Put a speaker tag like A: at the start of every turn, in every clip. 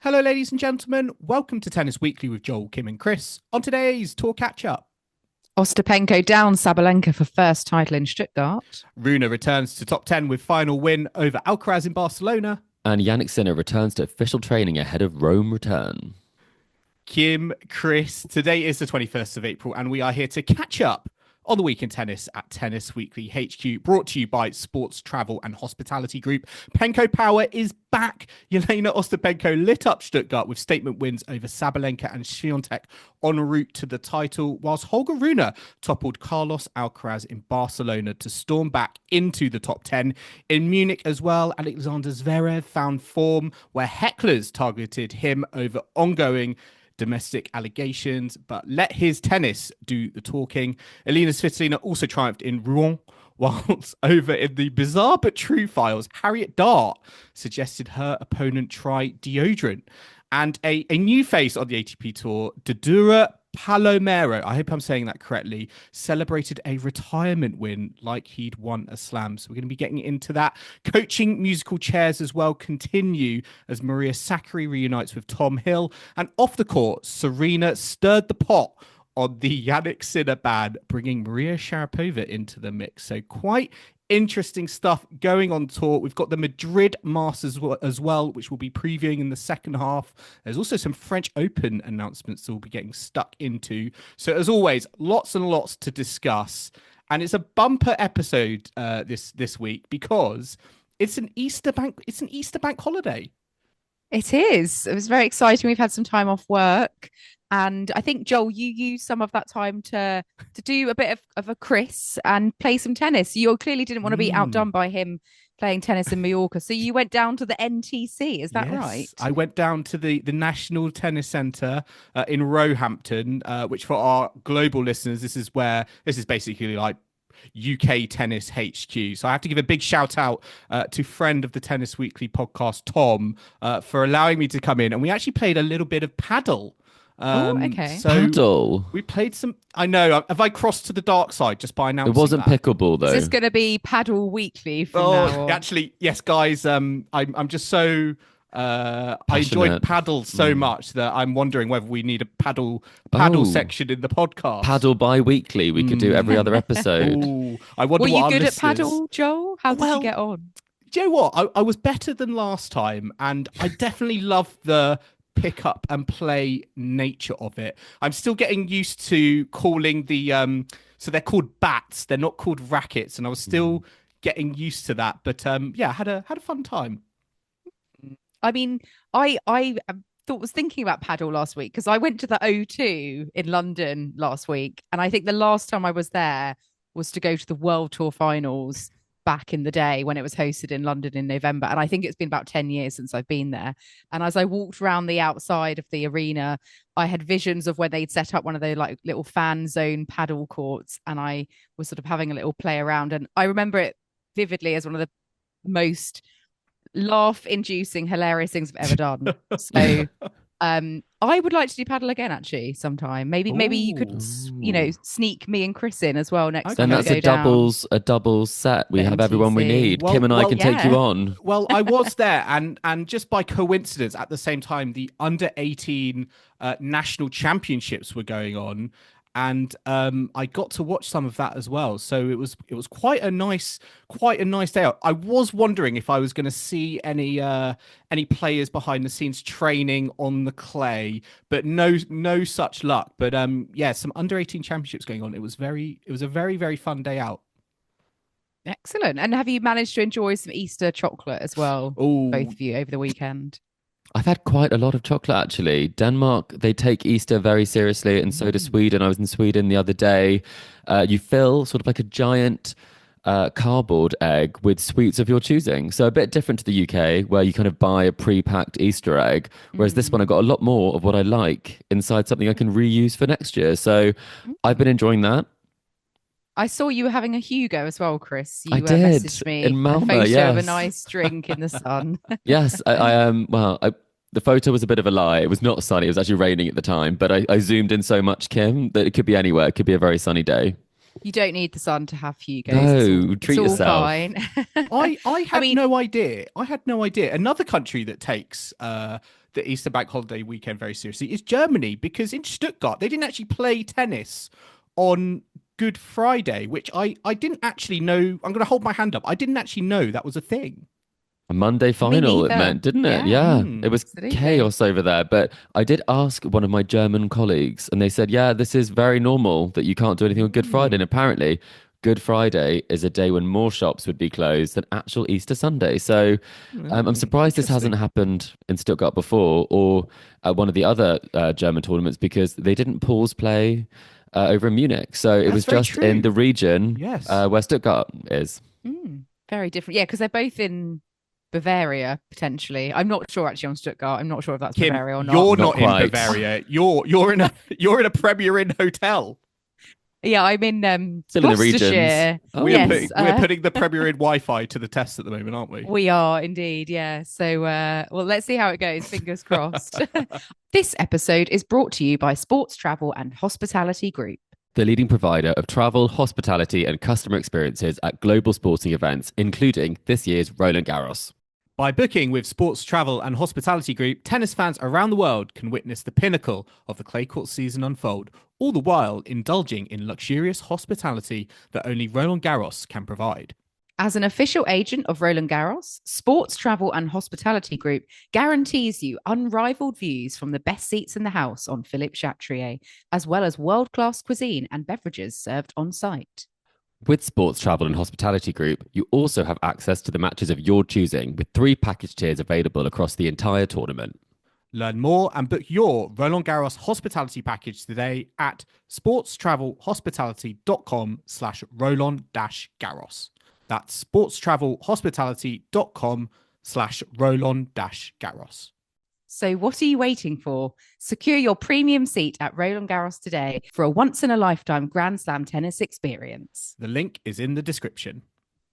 A: Hello, ladies and gentlemen. Welcome to Tennis Weekly with Joel, Kim, and Chris. On today's Tour Catch-Up,
B: Ostapenko down Sabalenka for first title in Stuttgart.
A: Rune returns to top 10 with final win over Alcaraz in Barcelona.
C: And Jannik Sinner returns to official training ahead of Rome return.
A: Kim, Chris, today is the 21st of April, and we are here to catch up on the week in tennis at Tennis Weekly HQ, brought to you by Sports Travel and Hospitality Group. Penko Power is back. Jelena Ostapenko lit up Stuttgart with statement wins over Sabalenka and Swiatek en route to the title, whilst Holger Rune toppled Carlos Alcaraz in Barcelona to storm back into the top 10. In Munich as well, Alexander Zverev found form where hecklers targeted him over ongoing domestic allegations, but let his tennis do the talking. Elina Svitolina also triumphed in Rouen, whilst over in the bizarre but true files, Harriet Dart suggested her opponent try deodorant. And a new face on the ATP Tour, Dedura-Palomero, I hope I'm saying that correctly, celebrated a retirement win like he'd won a slam. So we're going to be getting into that. Coaching musical chairs as well continue as Maria Sakkari reunites with Tom Hill. And off the court, Serena stirred the pot on the Jannik Sinner ban, bringing Maria Sharapova into the mix. So quite interesting stuff going on tour. We've got the Madrid Masters as well, which we'll be previewing in the second half. There's also some French Open announcements that we'll be getting stuck into. So as always, lots and lots to discuss. And it's a bumper episode this week because it's an Easter bank holiday.
B: It is. It was very exciting. We've had some time off work. And I think, Joel, you used some of that time to do a bit of a Chris and play some tennis. You clearly didn't want to be outdone by him playing tennis in Mallorca. So you went down to the NTC. Is that right?
A: I went down to the National Tennis Centre in Roehampton, which for our global listeners, this is basically like UK Tennis HQ. So I have to give a big shout out to friend of the Tennis Weekly podcast, Tom, for allowing me to come in. And we actually played a little bit of paddle.
B: Okay.
A: So
C: Paddle.
A: we played some. I know. Have I crossed to the dark side just by announcing
C: It wasn't
A: that?
C: pickleball though.
B: Is this going to be paddle weekly from now on?
A: Actually, yes, guys. I'm just so. I enjoyed
C: Passionate.
A: paddle so much that I'm wondering whether we need a paddle section in the podcast.
C: Paddle bi-weekly. We could do every other episode.
A: Ooh, I wonder
B: Were
A: what
B: you
A: our
B: good
A: listeners...
B: at paddle, Joel? How did you get on?
A: Do you know what? I was better than last time, and I definitely love the pick up and play nature of it. I'm still getting used to calling the so they're called bats, they're not called rackets, and I was still getting used to that. But yeah, had a fun time.
B: I mean, I was thinking about paddle last week because I went to the O2 in London last week, and I think the last time I was there was to go to the World Tour Finals back in the day when it was hosted in London in November. And I think it's been about 10 years since I've been there. And as I walked around the outside of the arena, I had visions of where they'd set up one of those like little fan zone paddle courts. And I was sort of having a little play around. And I remember it vividly as one of the most laugh-inducing, hilarious things I've ever done. So I would like to do paddle again actually sometime. Maybe you could sneak me and Chris in as well next time.
C: And that's a doubles set. We have everyone we need. Kim and I can take you on.
A: Well, I was there, and just by coincidence, at the same time, the under 18 national championships were going on. And I got to watch some of that as well. So it was quite a nice day out. I was wondering if I was going to see any players behind the scenes training on the clay, but no such luck. But yeah, some under 18 championships going on. It was a very, very fun day out.
B: Excellent. And have you managed to enjoy some Easter chocolate as well?
A: Ooh.
B: Both of you over the weekend?
C: I've had quite a lot of chocolate, actually. Denmark, they take Easter very seriously, and so does Sweden. I was in Sweden the other day. You fill sort of like a giant cardboard egg with sweets of your choosing. So a bit different to the UK, where you kind of buy a pre-packed Easter egg, whereas this one I got a lot more of what I like inside something I can reuse for next year. So I've been enjoying that.
B: I saw you were having a Hugo as well, Chris. You
C: I did,
B: messaged me
C: in Malmo,
B: a photo
C: yes.
B: of a nice drink in the sun.
C: Yes, I am. The photo was a bit of a lie. It was not sunny. It was actually raining at the time. But I zoomed in so much, Kim, that it could be anywhere. It could be a very sunny day.
B: You don't need the sun to have Hugos.
C: No, treat
B: it's
C: yourself.
B: All fine.
A: I had no idea. I had no idea. Another country that takes the Easter bank holiday weekend very seriously is Germany, because in Stuttgart, they didn't actually play tennis on Good Friday, which I didn't actually know. I'm going to hold my hand up. I didn't actually know that was a thing.
C: A Monday final, it
B: neither.
C: meant, didn't it?
B: Yeah.
C: It was
B: Absolutely.
C: chaos over there. But I did ask one of my German colleagues, and they said, yeah, this is very normal that you can't do anything on Good Friday. And apparently, Good Friday is a day when more shops would be closed than actual Easter Sunday. So I'm surprised this hasn't happened in Stuttgart before, or at one of the other German tournaments, because they didn't pause play over in Munich. So it was just in the region where Stuttgart is.
B: Very different. Yeah, because they're both in Bavaria, potentially. I'm not sure actually on Stuttgart. I'm not sure if that's
A: Kim,
B: Bavaria or not.
A: You're
C: Not
A: not in
C: quite.
A: Bavaria. You're in a Premier Inn hotel.
B: Yeah, I'm in
C: Still in the
B: Gloucestershire.
C: regions. Oh.
A: We're putting the Premier Inn Wi-Fi to the test at the moment, aren't we?
B: We are indeed, yeah. So, well, let's see how it goes. Fingers crossed. This episode is brought to you by Sports Travel and Hospitality Group,
C: The leading provider of travel, hospitality, and customer experiences at global sporting events, including this year's Roland-Garros.
A: By booking with Sports Travel and Hospitality Group, tennis fans around the world can witness the pinnacle of the clay court season unfold, all the while indulging in luxurious hospitality that only Roland-Garros can provide.
B: As an official agent of Roland-Garros, Sports Travel and Hospitality Group guarantees you unrivaled views from the best seats in the house on Philippe Chatrier, as well as world-class cuisine and beverages served on site.
C: With Sports Travel and Hospitality Group, you also have access to the matches of your choosing, with 3 package tiers available across the entire tournament.
A: Learn more and book your Roland-Garros hospitality package today at sportstravelhospitality.com/Roland-Garros. That's sportstravelhospitality.com/Roland-Garros.
B: So what are you waiting for? Secure your premium seat at Roland-Garros today for a once-in-a-lifetime Grand Slam tennis experience.
A: The link is in the description.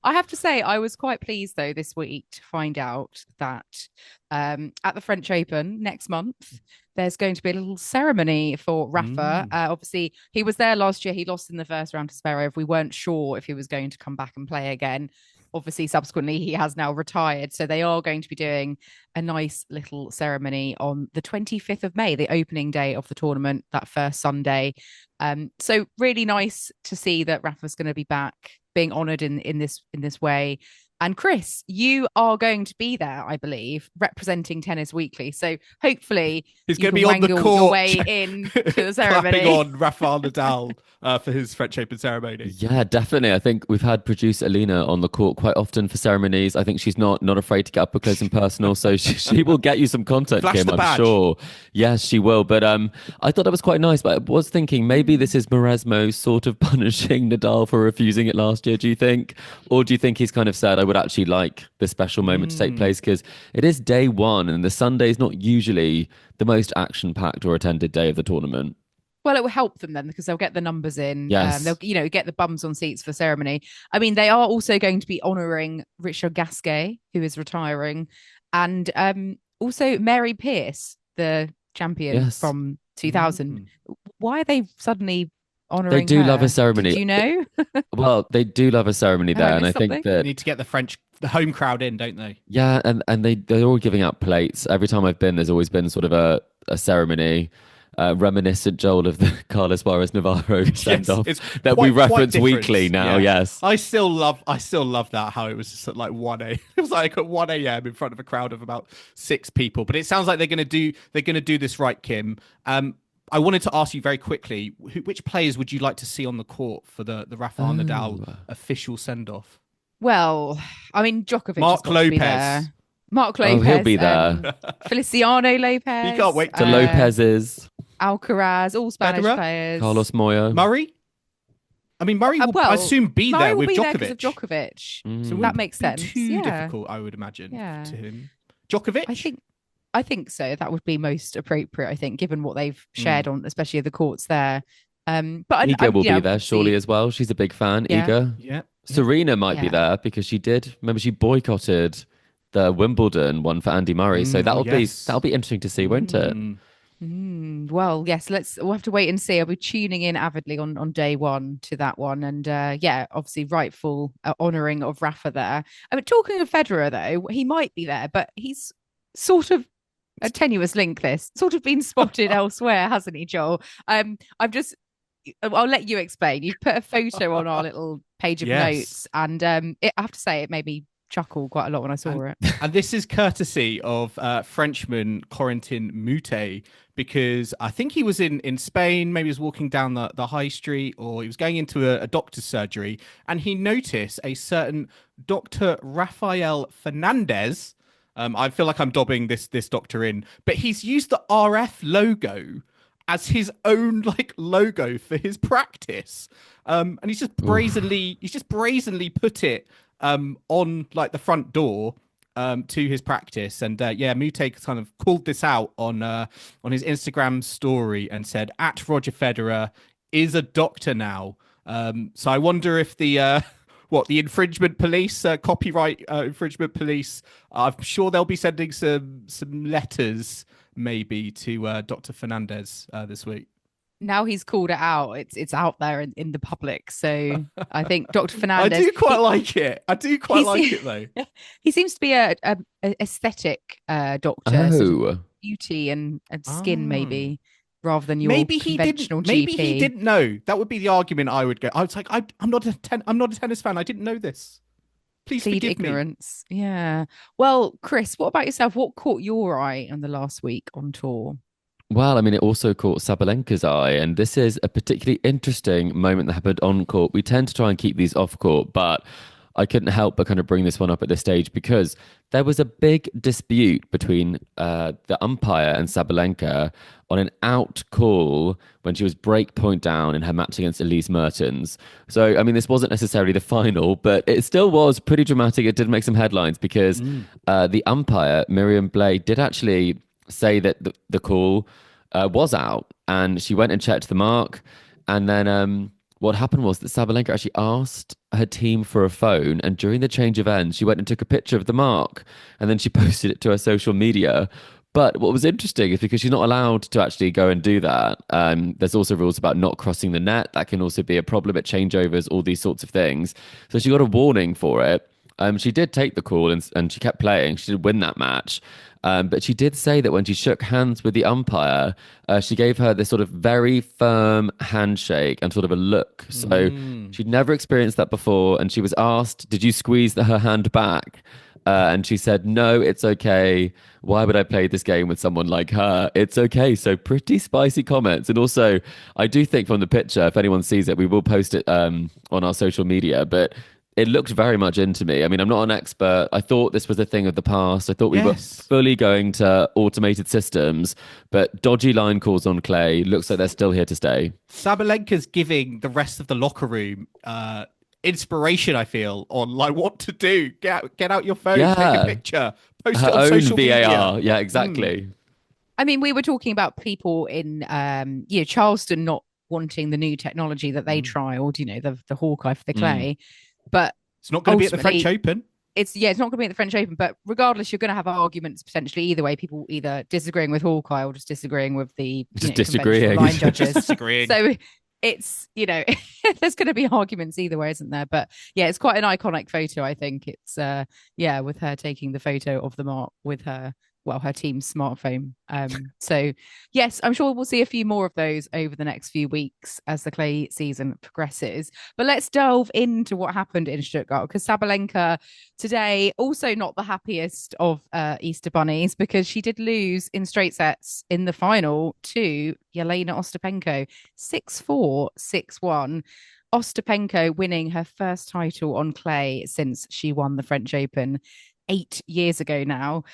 B: I have to say, I was quite pleased, though, this week to find out that at the French Open next month, there's going to be a little ceremony for Rafa. Obviously, he was there last year. He lost in the first round to Zverev. We weren't sure if he was going to come back and play again. Obviously, subsequently, he has now retired. So they are going to be doing a nice little ceremony on the 25th of May, the opening day of the tournament, that first Sunday. So really nice to see that Rafa's going to be back, being honoured in this way. And Chris, you are going to be there, I believe, representing Tennis Weekly. So hopefully
A: he's going to be on the court
B: your way in to the ceremony.
A: clapping on Rafael Nadal for his French Open ceremony.
C: Yeah, definitely. I think we've had producer Elina on the court quite often for ceremonies. I think she's not afraid to get up close and personal, so she will get you some content,
A: Flash
C: Kim,
A: the
C: I'm
A: badge.
C: sure. Yes, she will. But I thought that was quite nice. But I was thinking maybe this is Maresmo sort of punishing Nadal for refusing it last year, do you think? Or do you think he's kind of said, I would actually like this special moment to take place, because it is day one and the Sunday is not usually the most action-packed or attended day of the tournament.
B: Well, it will help them then, because they'll get the numbers in.
C: Yes.
B: They'll get the bums on seats for ceremony. I mean, they are also going to be honouring Richard Gasquet, who is retiring, and also Mary Pierce, the champion from 2000. Why are they suddenly honouring
C: They do
B: her?
C: love a ceremony.
B: Did you know?
C: Well, they do love a ceremony there, and I think
B: something?
A: They
C: that
A: need to get the home crowd in, don't they?
C: yeah, and they're all giving out plates. Every time I've been, there's always been sort of a ceremony. Reminiscent, Joel, of the Carlos Suarez Navarro send off that we reference weekly now.
A: Yeah.
C: Yes,
A: I still love that, how it was just at like 1 a.m. It was like at 1 a.m. in front of a crowd of about 6 people. But it sounds like they're gonna do this right, Kim. I wanted to ask you very quickly, which players would you like to see on the court for the Rafael Nadal official send off?
B: Well, I mean, Djokovic.
A: Mark
B: has got to be
A: Lopez.
B: there. Mark Lopez.
C: Oh, he'll be there.
B: Feliciano Lopez.
A: You can't wait
C: the Lopez's,
B: Alcaraz, all Spanish
A: Federer?
B: players.
C: Carlos Moya,
A: Murray? I mean, Murray will, I assume, be
B: Murray
A: there
B: will
A: with
B: be
A: Djokovic.
B: there 'cause of Djokovic.
A: So it
B: that makes
A: wouldn't be
B: sense.
A: Too difficult, I would imagine, to him. Djokovic?
B: I think so. That would be most appropriate, I think, given what they've shared on, especially the courts there. But
C: Iga will be there surely as well. She's a big fan.
B: Yeah.
C: Iga,
A: Yeah.
C: Serena might be there because she boycotted the Wimbledon one for Andy Murray. So that'll be interesting to see, won't it?
B: Well, yes, we'll have to wait and see. I'll be tuning in avidly on day one to that one. And obviously rightful honouring of Rafa there. I mean, talking of Federer, though, he might be there, but he's sort of a tenuous link. This sort of been spotted elsewhere, hasn't he, Joel? I'll let you explain. You've put a photo on our little page of notes, and I have to say, it made me chuckle quite a lot when I saw it.
A: And this is courtesy of Frenchman Corentin Moutet, because I think he was in Spain, maybe he was walking down the high street, or he was going into a doctor's surgery, and he noticed a certain Dr. Rafael Fernandez. I feel like I'm dobbing this doctor in, but he's used the RF logo as his own logo for his practice, and he's just brazenly put it on the front door to his practice. And Moutet kind of called this out on his Instagram story and said, at Roger Federer is a doctor now. So I wonder if the infringement police, copyright infringement police, I'm sure they'll be sending some letters maybe to Dr. Fernandez this week.
B: Now he's called it out. It's out there in the public. So I think Dr. Fernandez.
A: I do quite like it. I do quite like it though.
B: He seems to be a aesthetic doctor, sort of beauty and skin maybe, rather than your conventional GP.
A: Maybe he didn't know. That would be the argument I would go. I was like, I'm not a tennis fan. I didn't know this. Please
B: plead
A: forgive
B: ignorance. Me. Yeah. Well, Chris, what about yourself? What caught your eye on the last week on tour?
C: Well, I mean, it also caught Sabalenka's eye, and this is a particularly interesting moment that happened on court. We tend to try and keep these off court, but I couldn't help but kind of bring this one up at this stage because there was a big dispute between the umpire and Sabalenka on an out call when she was break point down in her match against Elise Mertens. So, I mean, this wasn't necessarily the final, but it still was pretty dramatic. It did make some headlines because the umpire, Miriam Blay, did actually say that the call was out, and she went and checked the mark, and then what happened was that Sabalenka actually asked her team for a phone, and during the change of ends she went and took a picture of the mark, and then she posted it to her social media. But what was interesting is because she's not allowed to actually go and do that. There's also rules about not crossing the net. That can also be a problem at changeovers, all these sorts of things. So she got a warning for it. She did take the call and she kept playing. She did win that match. But she did say that when she shook hands with the umpire, she gave her this sort of very firm handshake and sort of a look. So she'd never experienced that before. And she was asked, did you squeeze her hand back? And she said, no, it's okay. Why would I play this game with someone like her? It's okay. So pretty spicy comments. And also, I do think from the picture, if anyone sees it, we will post it on our social media. But it looked very much into me. I mean, I'm not an expert. I thought this was a thing of the past. I thought we were fully going to automated systems, but dodgy line calls on clay looks like they're still here to stay.
A: Sabalenka's giving the rest of the locker room inspiration, I feel, on what to do. Get out your phone, take a picture, post
C: her
A: it on
C: own
A: social
C: VAR.
A: media.
C: Yeah, exactly.
B: I mean, we were talking about people in Charleston not wanting the new technology that they trialed, the Hawkeye for the clay. But
A: it's not going to be at the French Open.
B: It's not going to be at the French Open. But regardless, you're going to have arguments potentially either way. People either disagreeing with Hawkeye or just disagreeing with the
C: disagreeing
B: line judges.
A: Disagreeing.
B: So it's there's going to be arguments either way, isn't there? But yeah, it's quite an iconic photo. I think it's with her taking the photo of the mark with her team's smartphone. So yes, I'm sure we'll see a few more of those over the next few weeks as the clay season progresses. But let's delve into what happened in Stuttgart, because Sabalenka today also not the happiest of Easter bunnies, because she did lose in straight sets in the final to Jelena Ostapenko 6-4, 6-1. Ostapenko winning her first title on clay since she won the French Open 8 years ago now.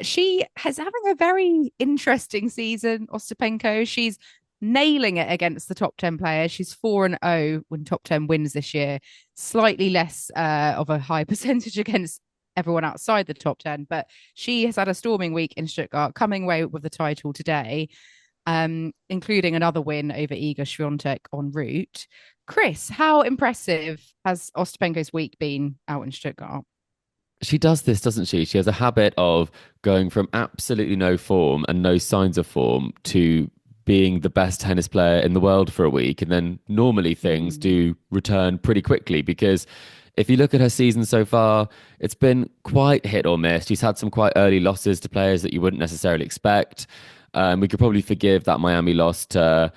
B: She is having a very interesting season, Ostapenko. She's nailing it against the top 10 players. She's 4-0 when top 10 wins this year. Slightly less of a high percentage against everyone outside the top 10, but she has had a storming week in Stuttgart, coming away with the title today, including another win over Iga Swiatek en route. Chris, how impressive has Ostapenko's week been out in Stuttgart?
C: She does this, doesn't she? She has a habit of going from absolutely no form and no signs of form to being the best tennis player in the world for a week. And then normally things do return pretty quickly, because if you look at her season so far, it's been quite hit or miss. She's had some quite early losses to players that you wouldn't necessarily expect. We could probably forgive that Miami loss to,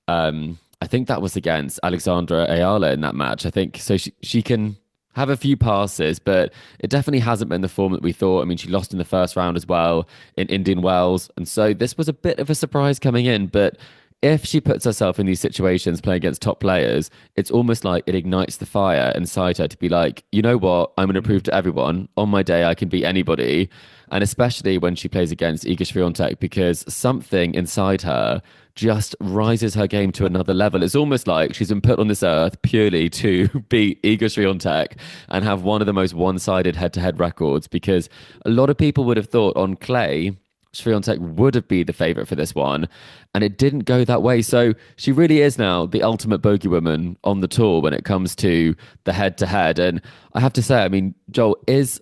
C: I think that was against Alexandra Ayala in that match. I think so. She can have a few passes, but it definitely hasn't been the form that we thought. I mean, she lost in the first round as well in Indian Wells. And so this was a bit of a surprise coming in. But if she puts herself in these situations playing against top players, it's almost like it ignites the fire inside her to be like, you know what? I'm going to prove to everyone on my day I can beat anybody. And especially when she plays against Iga Swiatek, because something inside her just rises her game to another level. It's almost like she's been put on this earth purely to beat Iga Swiatek and have one of the most one-sided head-to-head records, because a lot of people would have thought on clay, Swiatek would have been the favourite for this one, and it didn't go that way. So she really is now the ultimate bogey woman on the tour when it comes to the head-to-head. And I have to say, I mean, Joel, is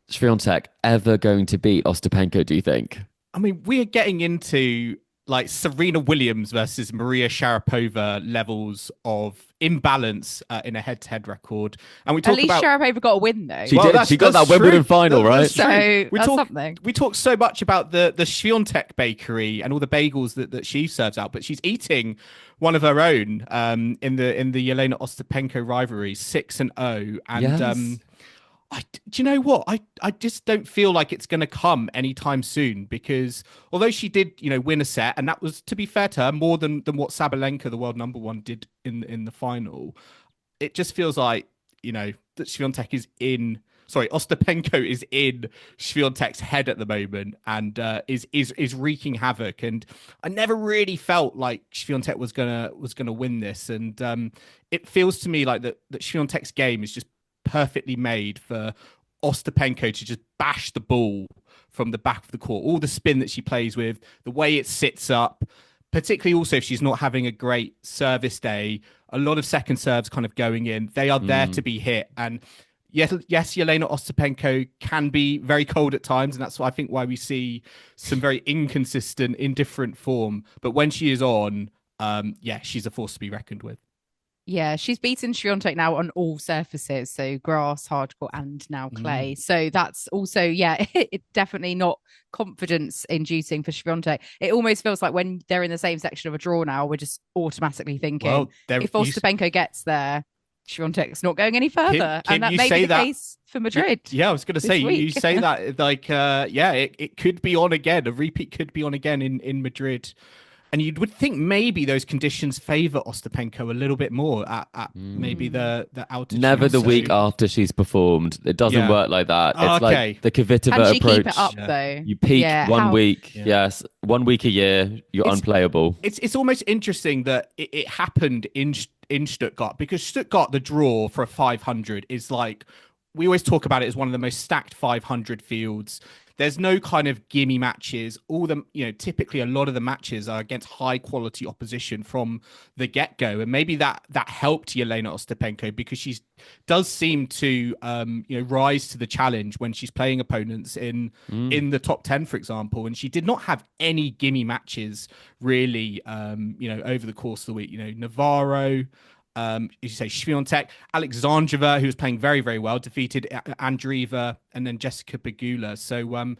C: Swiatek ever going to beat Ostapenko, do you think?
A: I mean, we are getting into like Serena Williams versus Maria Sharapova levels of imbalance in a head-to-head record. And we talk
B: At least
A: about
B: Sharapova got a win, though.
C: She did. She got that Wimbledon final, right?
B: So that's something.
A: We talk so much about the Swiatek bakery and all the bagels that she serves out, but she's eating one of her own in the Jelena Ostapenko rivalry, 6-0, and
C: Yes.
A: do you know what? I just don't feel like it's going to come anytime soon, because although she did, win a set, and that was, to be fair to her, more than what Sabalenka, the world number one, did in the final, it just feels like, that Swiatek is in. Sorry, Ostapenko is in Swiatek's head at the moment and is wreaking havoc. And I never really felt like Swiatek was gonna win this. And it feels to me like that Swiatek's game is just perfectly made for Ostapenko to just bash the ball from the back of the court. All the spin that she plays with, the way it sits up, particularly also if she's not having a great service day, a lot of second serves kind of going in. They are there to be hit. And yes, Jelena Ostapenko can be very cold at times, and that's why I think why we see some very inconsistent, indifferent form. But when she is on, she's a force to be reckoned with.
B: Yeah, she's beaten Swiatek now on all surfaces, so grass, hardcourt, and now clay. So that's also, it's definitely not confidence-inducing for Swiatek. It almost feels like when they're in the same section of a draw now, we're just automatically thinking, if Ostapenko gets there, Swiatek's not going any further.
A: Can
B: and that
A: you
B: may
A: say
B: be the
A: that?
B: case for Madrid.
A: Yeah, I was going to say, you say that, like, it could be on again. A repeat could be on again in Madrid. And you would think maybe those conditions favour Ostapenko a little bit more at maybe the altitude.
C: Never the week after she's performed. It doesn't work like that. It's like the Kvitova
B: Can she
C: approach.
B: Keep it up though?
C: You peak 1 week.
A: Yeah.
C: Yes, 1 week a year. You're unplayable.
A: It's almost interesting that it happened in Stuttgart, because Stuttgart, the draw for a 500 is like, we always talk about it as one of the most stacked 500 fields. There's no kind of gimme matches. All the, typically a lot of the matches are against high quality opposition from the get go. And maybe that helped Jelena Ostapenko, because she does seem to, rise to the challenge when she's playing opponents in the top 10, for example. And she did not have any gimme matches really, over the course of the week. Navarro, as you say, Swiatek, Alexandrova, who was playing very, very well, defeated Andreeva, and then Jessica Pegula. So,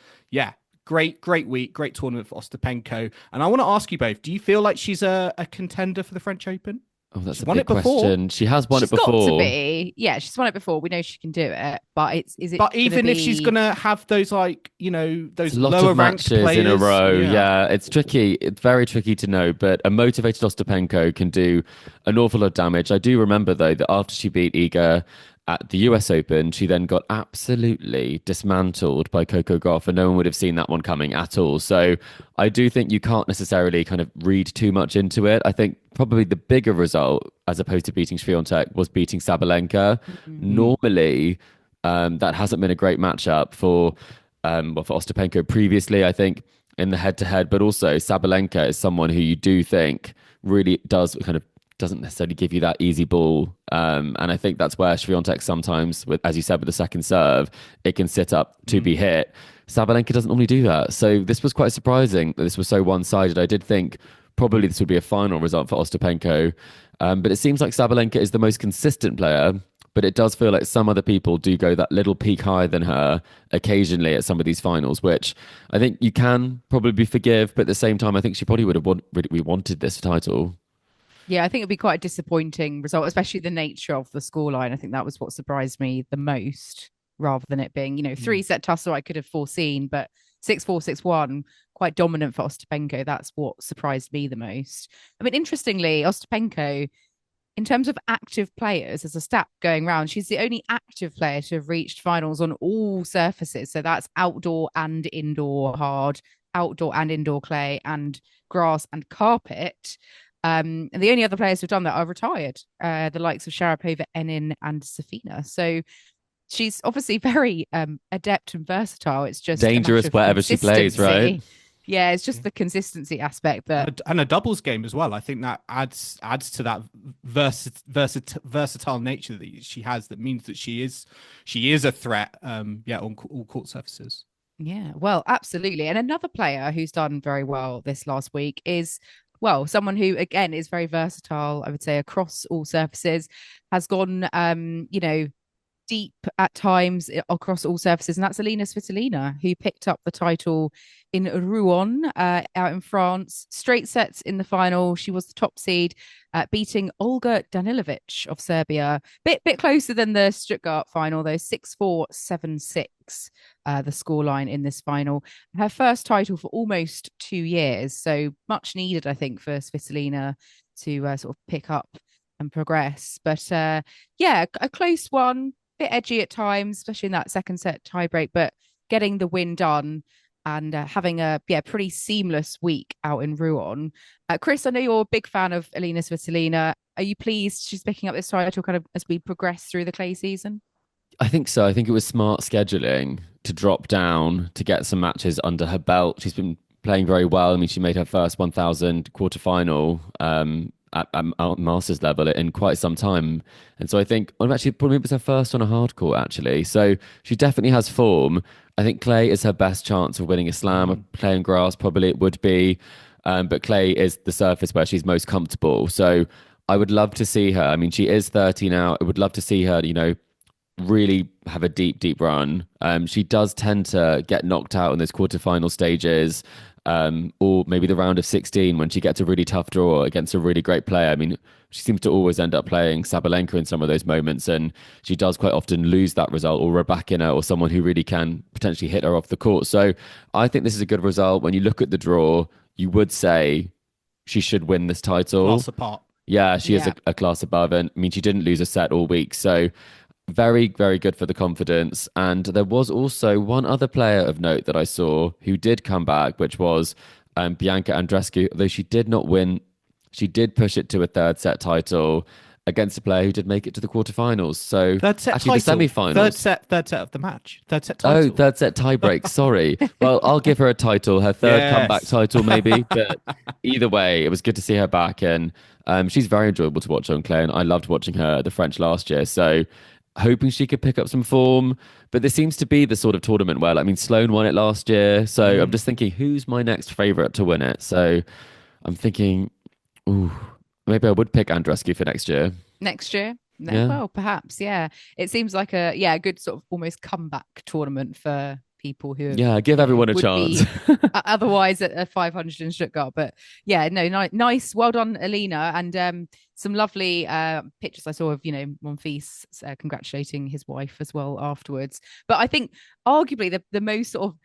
A: great week, great tournament for Ostapenko. And I want to ask you both, do you feel like she's a contender for the French Open?
C: Oh, that's a big question. She has won it before.
B: She's got to be. Yeah, she's won it before. We know she can do it. But is it?
A: But even if she's gonna have those, like, those lower ranked
C: matches
A: players
C: in a row, it's tricky. It's very tricky to know. But a motivated Ostapenko can do an awful lot of damage. I do remember though that after she beat Iga at the US Open, she then got absolutely dismantled by Coco Gauff, and no one would have seen that one coming at all. So I do think you can't necessarily kind of read too much into it. I think probably the bigger result, as opposed to beating Swiatek, was beating Sabalenka. Normally, that hasn't been a great matchup for Ostapenko previously, I think, in the head-to-head. But also, Sabalenka is someone who you do think really does kind of doesn't necessarily give you that easy ball. And I think that's where Swiatek sometimes, as you said, with the second serve, it can sit up to be hit. Sabalenka doesn't normally do that. So this was quite surprising that this was so one-sided. I did think probably this would be a final result for Ostapenko. But it seems like Sabalenka is the most consistent player. but it does feel like some other people do go that little peak higher than her occasionally at some of these finals, which I think you can probably forgive, but at the same time, I think she probably would have we wanted this title.
B: Yeah, I think it'd be quite a disappointing result, especially the nature of the scoreline. I think that was what surprised me the most, rather than it being, 3-set tussle I could have foreseen, but 6-4, 6-1, quite dominant for Ostapenko. That's what surprised me the most. I mean, interestingly, Ostapenko, in terms of active players, as a stat going round, she's the only active player to have reached finals on all surfaces. So that's outdoor and indoor hard, outdoor and indoor clay, and grass and carpet. And the only other players who've done that are retired, the likes of Sharapova, Enin, and Safina. So she's obviously very adept and versatile. It's just
C: dangerous wherever she plays, right?
B: Yeah, it's just the consistency aspect
A: and a doubles game as well. I think that adds to that versatile nature that she has. That means that she is a threat. On all court surfaces.
B: Yeah, well, absolutely. And another player who's done very well this last week is, well, someone who, again, is very versatile, I would say, across all surfaces, has gone, deep at times across all surfaces. And that's Elina Svitolina, who picked up the title in Rouen, out in France. Straight sets in the final. She was the top seed, beating Olga Danilovic of Serbia. Bit closer than the Stuttgart final, though. 6-4, 7-6, the scoreline in this final. Her first title for almost 2 years. So much needed, I think, for Svitolina to sort of pick up and progress. But a close one. Bit edgy at times, especially in that second set tiebreak, but getting the win done and having a pretty seamless week out in Rouen. Chris, I know you're a big fan of Elina Svitolina. Are you pleased she's picking up this title kind of as we progress through the clay season?
C: I think so. I think it was smart scheduling to drop down to get some matches under her belt. She's been playing very well. I mean, she made her first 1,000 quarterfinal at Masters level in quite some time. And so I think, actually, probably it was her first on a hard court, actually. So she definitely has form. I think clay is her best chance of winning a slam. Playing grass, probably it would be. But clay is the surface where she's most comfortable. So I would love to see her. I mean, she is 30 now. I would love to see her, really have a deep run. She does tend to get knocked out in those quarterfinal stages. Or maybe the round of 16 when she gets a really tough draw against a really great player. I mean, she seems to always end up playing Sabalenka in some of those moments, and she does quite often lose that result, or Rybakina, or someone who really can potentially hit her off the court. So I think this is a good result. When you look at the draw, you would say she should win this title.
A: Class apart.
C: Yeah, she is a class above, and I mean, she didn't lose a set all week, so very, very good for the confidence. And there was also one other player of note that I saw who did come back, which was Bianca Andreescu. Although she did not win, she did push it to a third set title against a player who did make it to the quarterfinals. So
A: third set
C: actually
A: title.
C: The semi-finals.
A: Third set of the match. Third set title.
C: Oh, third set tiebreak. Sorry. Well, I'll give her a title, her third comeback title maybe. But either way, it was good to see her back. And she's very enjoyable to watch on clay. And I loved watching her at the French last year. So hoping she could pick up some form. But this seems to be the sort of tournament where, Sloane won it last year. So I'm just thinking, who's my next favourite to win it? So I'm thinking, maybe I would pick Andreescu for next year.
B: Next year?
C: Yeah.
B: Well, perhaps, yeah. It seems like a good sort of almost comeback tournament for people who
C: give everyone a chance.
B: Otherwise at 500 in Stuttgart. But yeah, no, nice. Well done, Elina. And some lovely pictures I saw of, Monfils congratulating his wife as well afterwards. But I think arguably the most sort of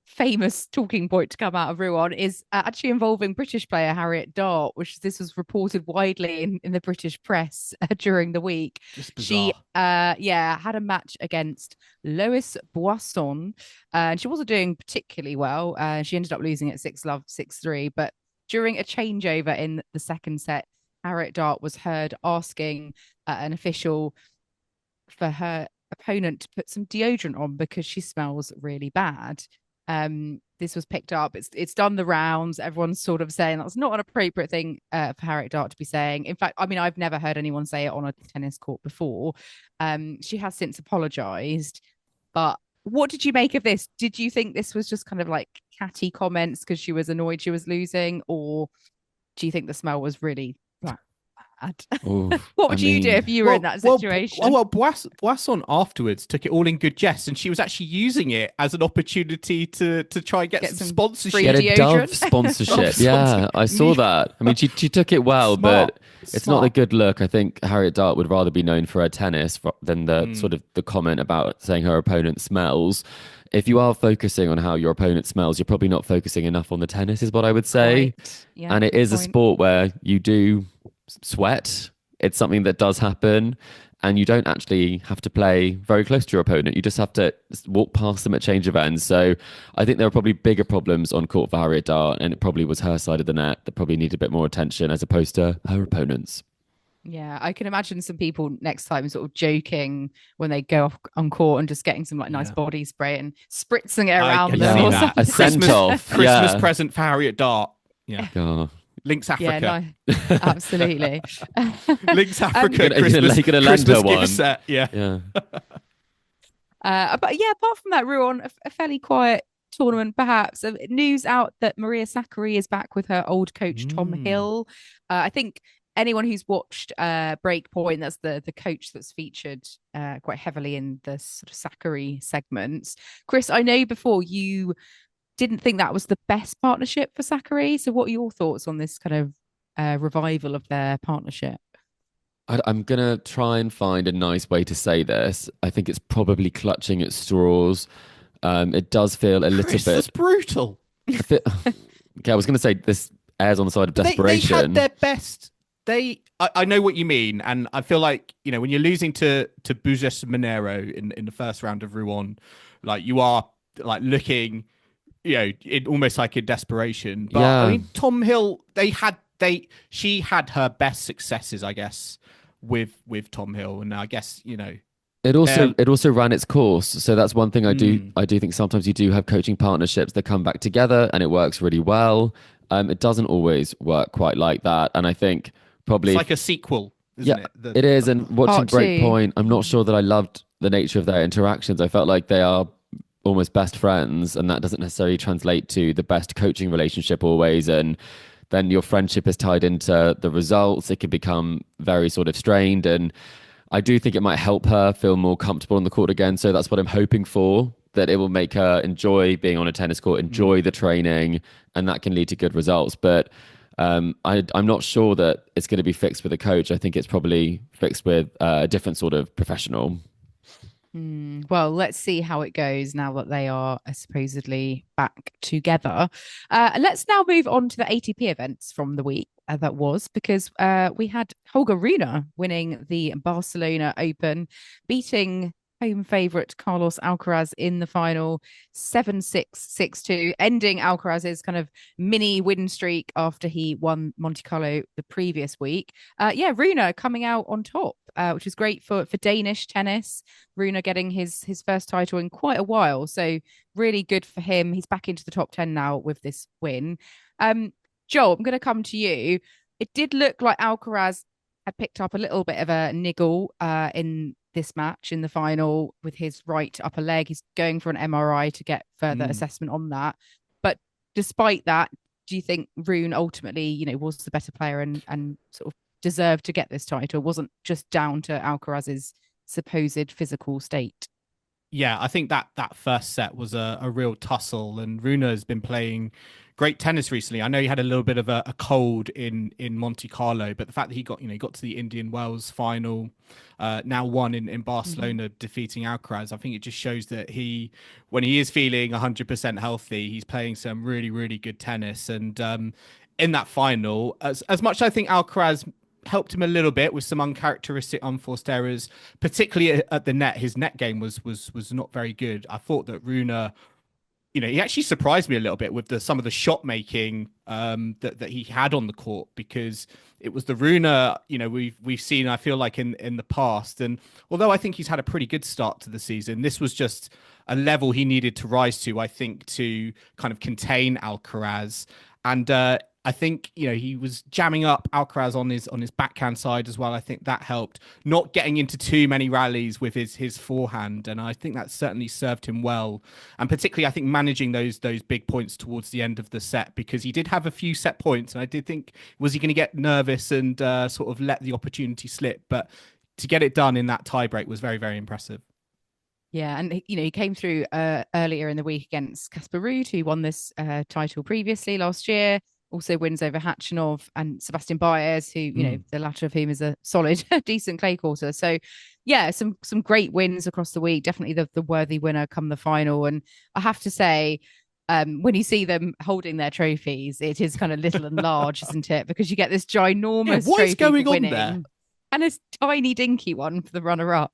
B: famous talking point to come out of Rouen is actually involving British player Harriet Dart, which this was reported widely in the British press during the week. She had a match against Lois Boisson, and she wasn't doing particularly well. She ended up losing at 6-love, 6-3, but during a changeover in the second set, Harriet Dart was heard asking an official for her opponent to put some deodorant on because she smells really bad. This was picked up. It's done the rounds. Everyone's sort of saying that's not an appropriate thing for Harriet Dart to be saying. In fact, I mean, I've never heard anyone say it on a tennis court before. She has since apologized. But what did you make of this? Did you think this was just kind of like catty comments because she was annoyed she was losing, or do you think the smell was really bad?
C: Oof,
B: What
C: I
B: would you do
C: mean,
B: if you were in that situation?
A: Boisson afterwards took it all in good jest, and she was actually using it as an opportunity to try and get some sponsorship.
B: free
C: Get a Dove
B: deodorant.
C: sponsorship. Yeah, I saw that. I mean, she took it well, but it's not a good look. I think Harriet Dart would rather be known for her tennis than the sort of the comment about saying her opponent smells. If you are focusing on how your opponent smells, you're probably not focusing enough on the tennis, is what I would say.
B: Right. Yeah,
C: And it
B: good
C: is a
B: point.
C: sport where you do sweat. It's something that does happen. And you don't actually have to play very close to your opponent. You just have to walk past them at change of ends. So I think there are probably bigger problems on court for Harriet Dart, and it probably was her side of the net that probably needed a bit more attention as opposed to her opponents.
B: Yeah, I can imagine some people next time sort of joking when they go off on court and just getting some like nice body spray and spritzing it around
A: can
B: them
A: see
B: or
A: that.
B: something.
C: A send off.
A: Christmas present for Harriet Dart. Yeah.
C: God.
A: Links Africa.
B: Yeah, no, absolutely.
A: Links Africa.
C: You're gonna lend her one.
A: Set. Yeah.
C: Yeah.
B: But yeah, apart from that, Rouen, a fairly quiet tournament, perhaps. News out that Maria Sakkari is back with her old coach Tom Hill. I think anyone who's watched Breakpoint, that's the coach that's featured quite heavily in the sort of Sakkari segments. Chris, I know before you didn't think that was the best partnership for Sakkari. So what are your thoughts on this kind of revival of their partnership?
C: I'm going to try and find a nice way to say this. I think it's probably clutching at straws. It does feel a little bit...
A: That's brutal.
C: Okay, I was going to say this airs on the side of desperation.
A: They had their best... I know what you mean, and I feel like, you know, when you're losing to Bujes Monero in the first round of Rouen, like you are like looking... almost like in desperation. But
C: yeah.
A: I mean, Tom Hill, she had her best successes, I guess, with Tom Hill, and I guess it
C: also ran its course. So that's one thing I do think sometimes you do have coaching partnerships that come back together and it works really well. It doesn't always work quite like that, and I think probably
A: it's like a sequel, isn't it?
C: It is. And watching Breakpoint, I'm not sure that I loved the nature of their interactions. I felt like they are almost best friends, and that doesn't necessarily translate to the best coaching relationship always. And then your friendship is tied into the results. It can become very sort of strained, and I do think it might help her feel more comfortable on the court again. So that's what I'm hoping for, that it will make her enjoy being on a tennis court, enjoy the training, and that can lead to good results. But I'm not sure that it's going to be fixed with a coach. I think it's probably fixed with a different sort of professional.
B: Well, let's see how it goes now that they are supposedly back together. Let's now move on to the ATP events from the week that was, because we had Holger Rune winning the Barcelona Open, beating home favourite Carlos Alcaraz in the final 7-6, 6-2, ending Alcaraz's kind of mini win streak after he won Monte Carlo the previous week. Rune coming out on top, which is great for Danish tennis. Rune getting his first title in quite a while, so really good for him. He's back into the top 10 now with this win. Joel, I'm going to come to you. It did look like Alcaraz had picked up a little bit of a niggle in this match in the final with his right upper leg. He's going for an MRI to get further assessment on that. But despite that, do you think Rune ultimately, was the better player and sort of deserved to get this title? It wasn't just down to Alcaraz's supposed physical state.
A: Yeah, I think that first set was a real tussle, and Rune has been playing great tennis recently. I know he had a little bit of a cold in Monte Carlo, but the fact that he got to the Indian Wells final, now won in Barcelona, defeating Alcaraz, I think it just shows that when he is feeling 100% healthy, he's playing some really, really good tennis. And in that final, as much as I think Alcaraz helped him a little bit with some uncharacteristic unforced errors, particularly at the net. His net game was not very good. I thought that Rune, he actually surprised me a little bit with some of the shot making that he had on the court, because it was the Rune, we've seen, I feel like in the past. And although I think he's had a pretty good start to the season, this was just a level he needed to rise to, I think, to kind of contain Alcaraz. And I think, he was jamming up Alcaraz on his backhand side as well. I think that helped, not getting into too many rallies with his forehand, and I think that certainly served him well. And particularly, I think managing those big points towards the end of the set, because he did have a few set points, and I did think, was he going to get nervous and sort of let the opportunity slip? But to get it done in that tiebreak was very, very impressive.
B: Yeah, and he came through earlier in the week against Casper Ruud, who won this title previously last year. Also wins over Khachanov and Sebastian Baez, who, the latter of whom is a solid, decent clay courter. So, yeah, some great wins across the week. Definitely the worthy winner come the final. And I have to say, when you see them holding their trophies, it is kind of little and large, isn't it? Because you get this ginormous
A: what
B: trophy
A: is going
B: for
A: on
B: winning,
A: there?
B: and a tiny dinky one for the runner-up.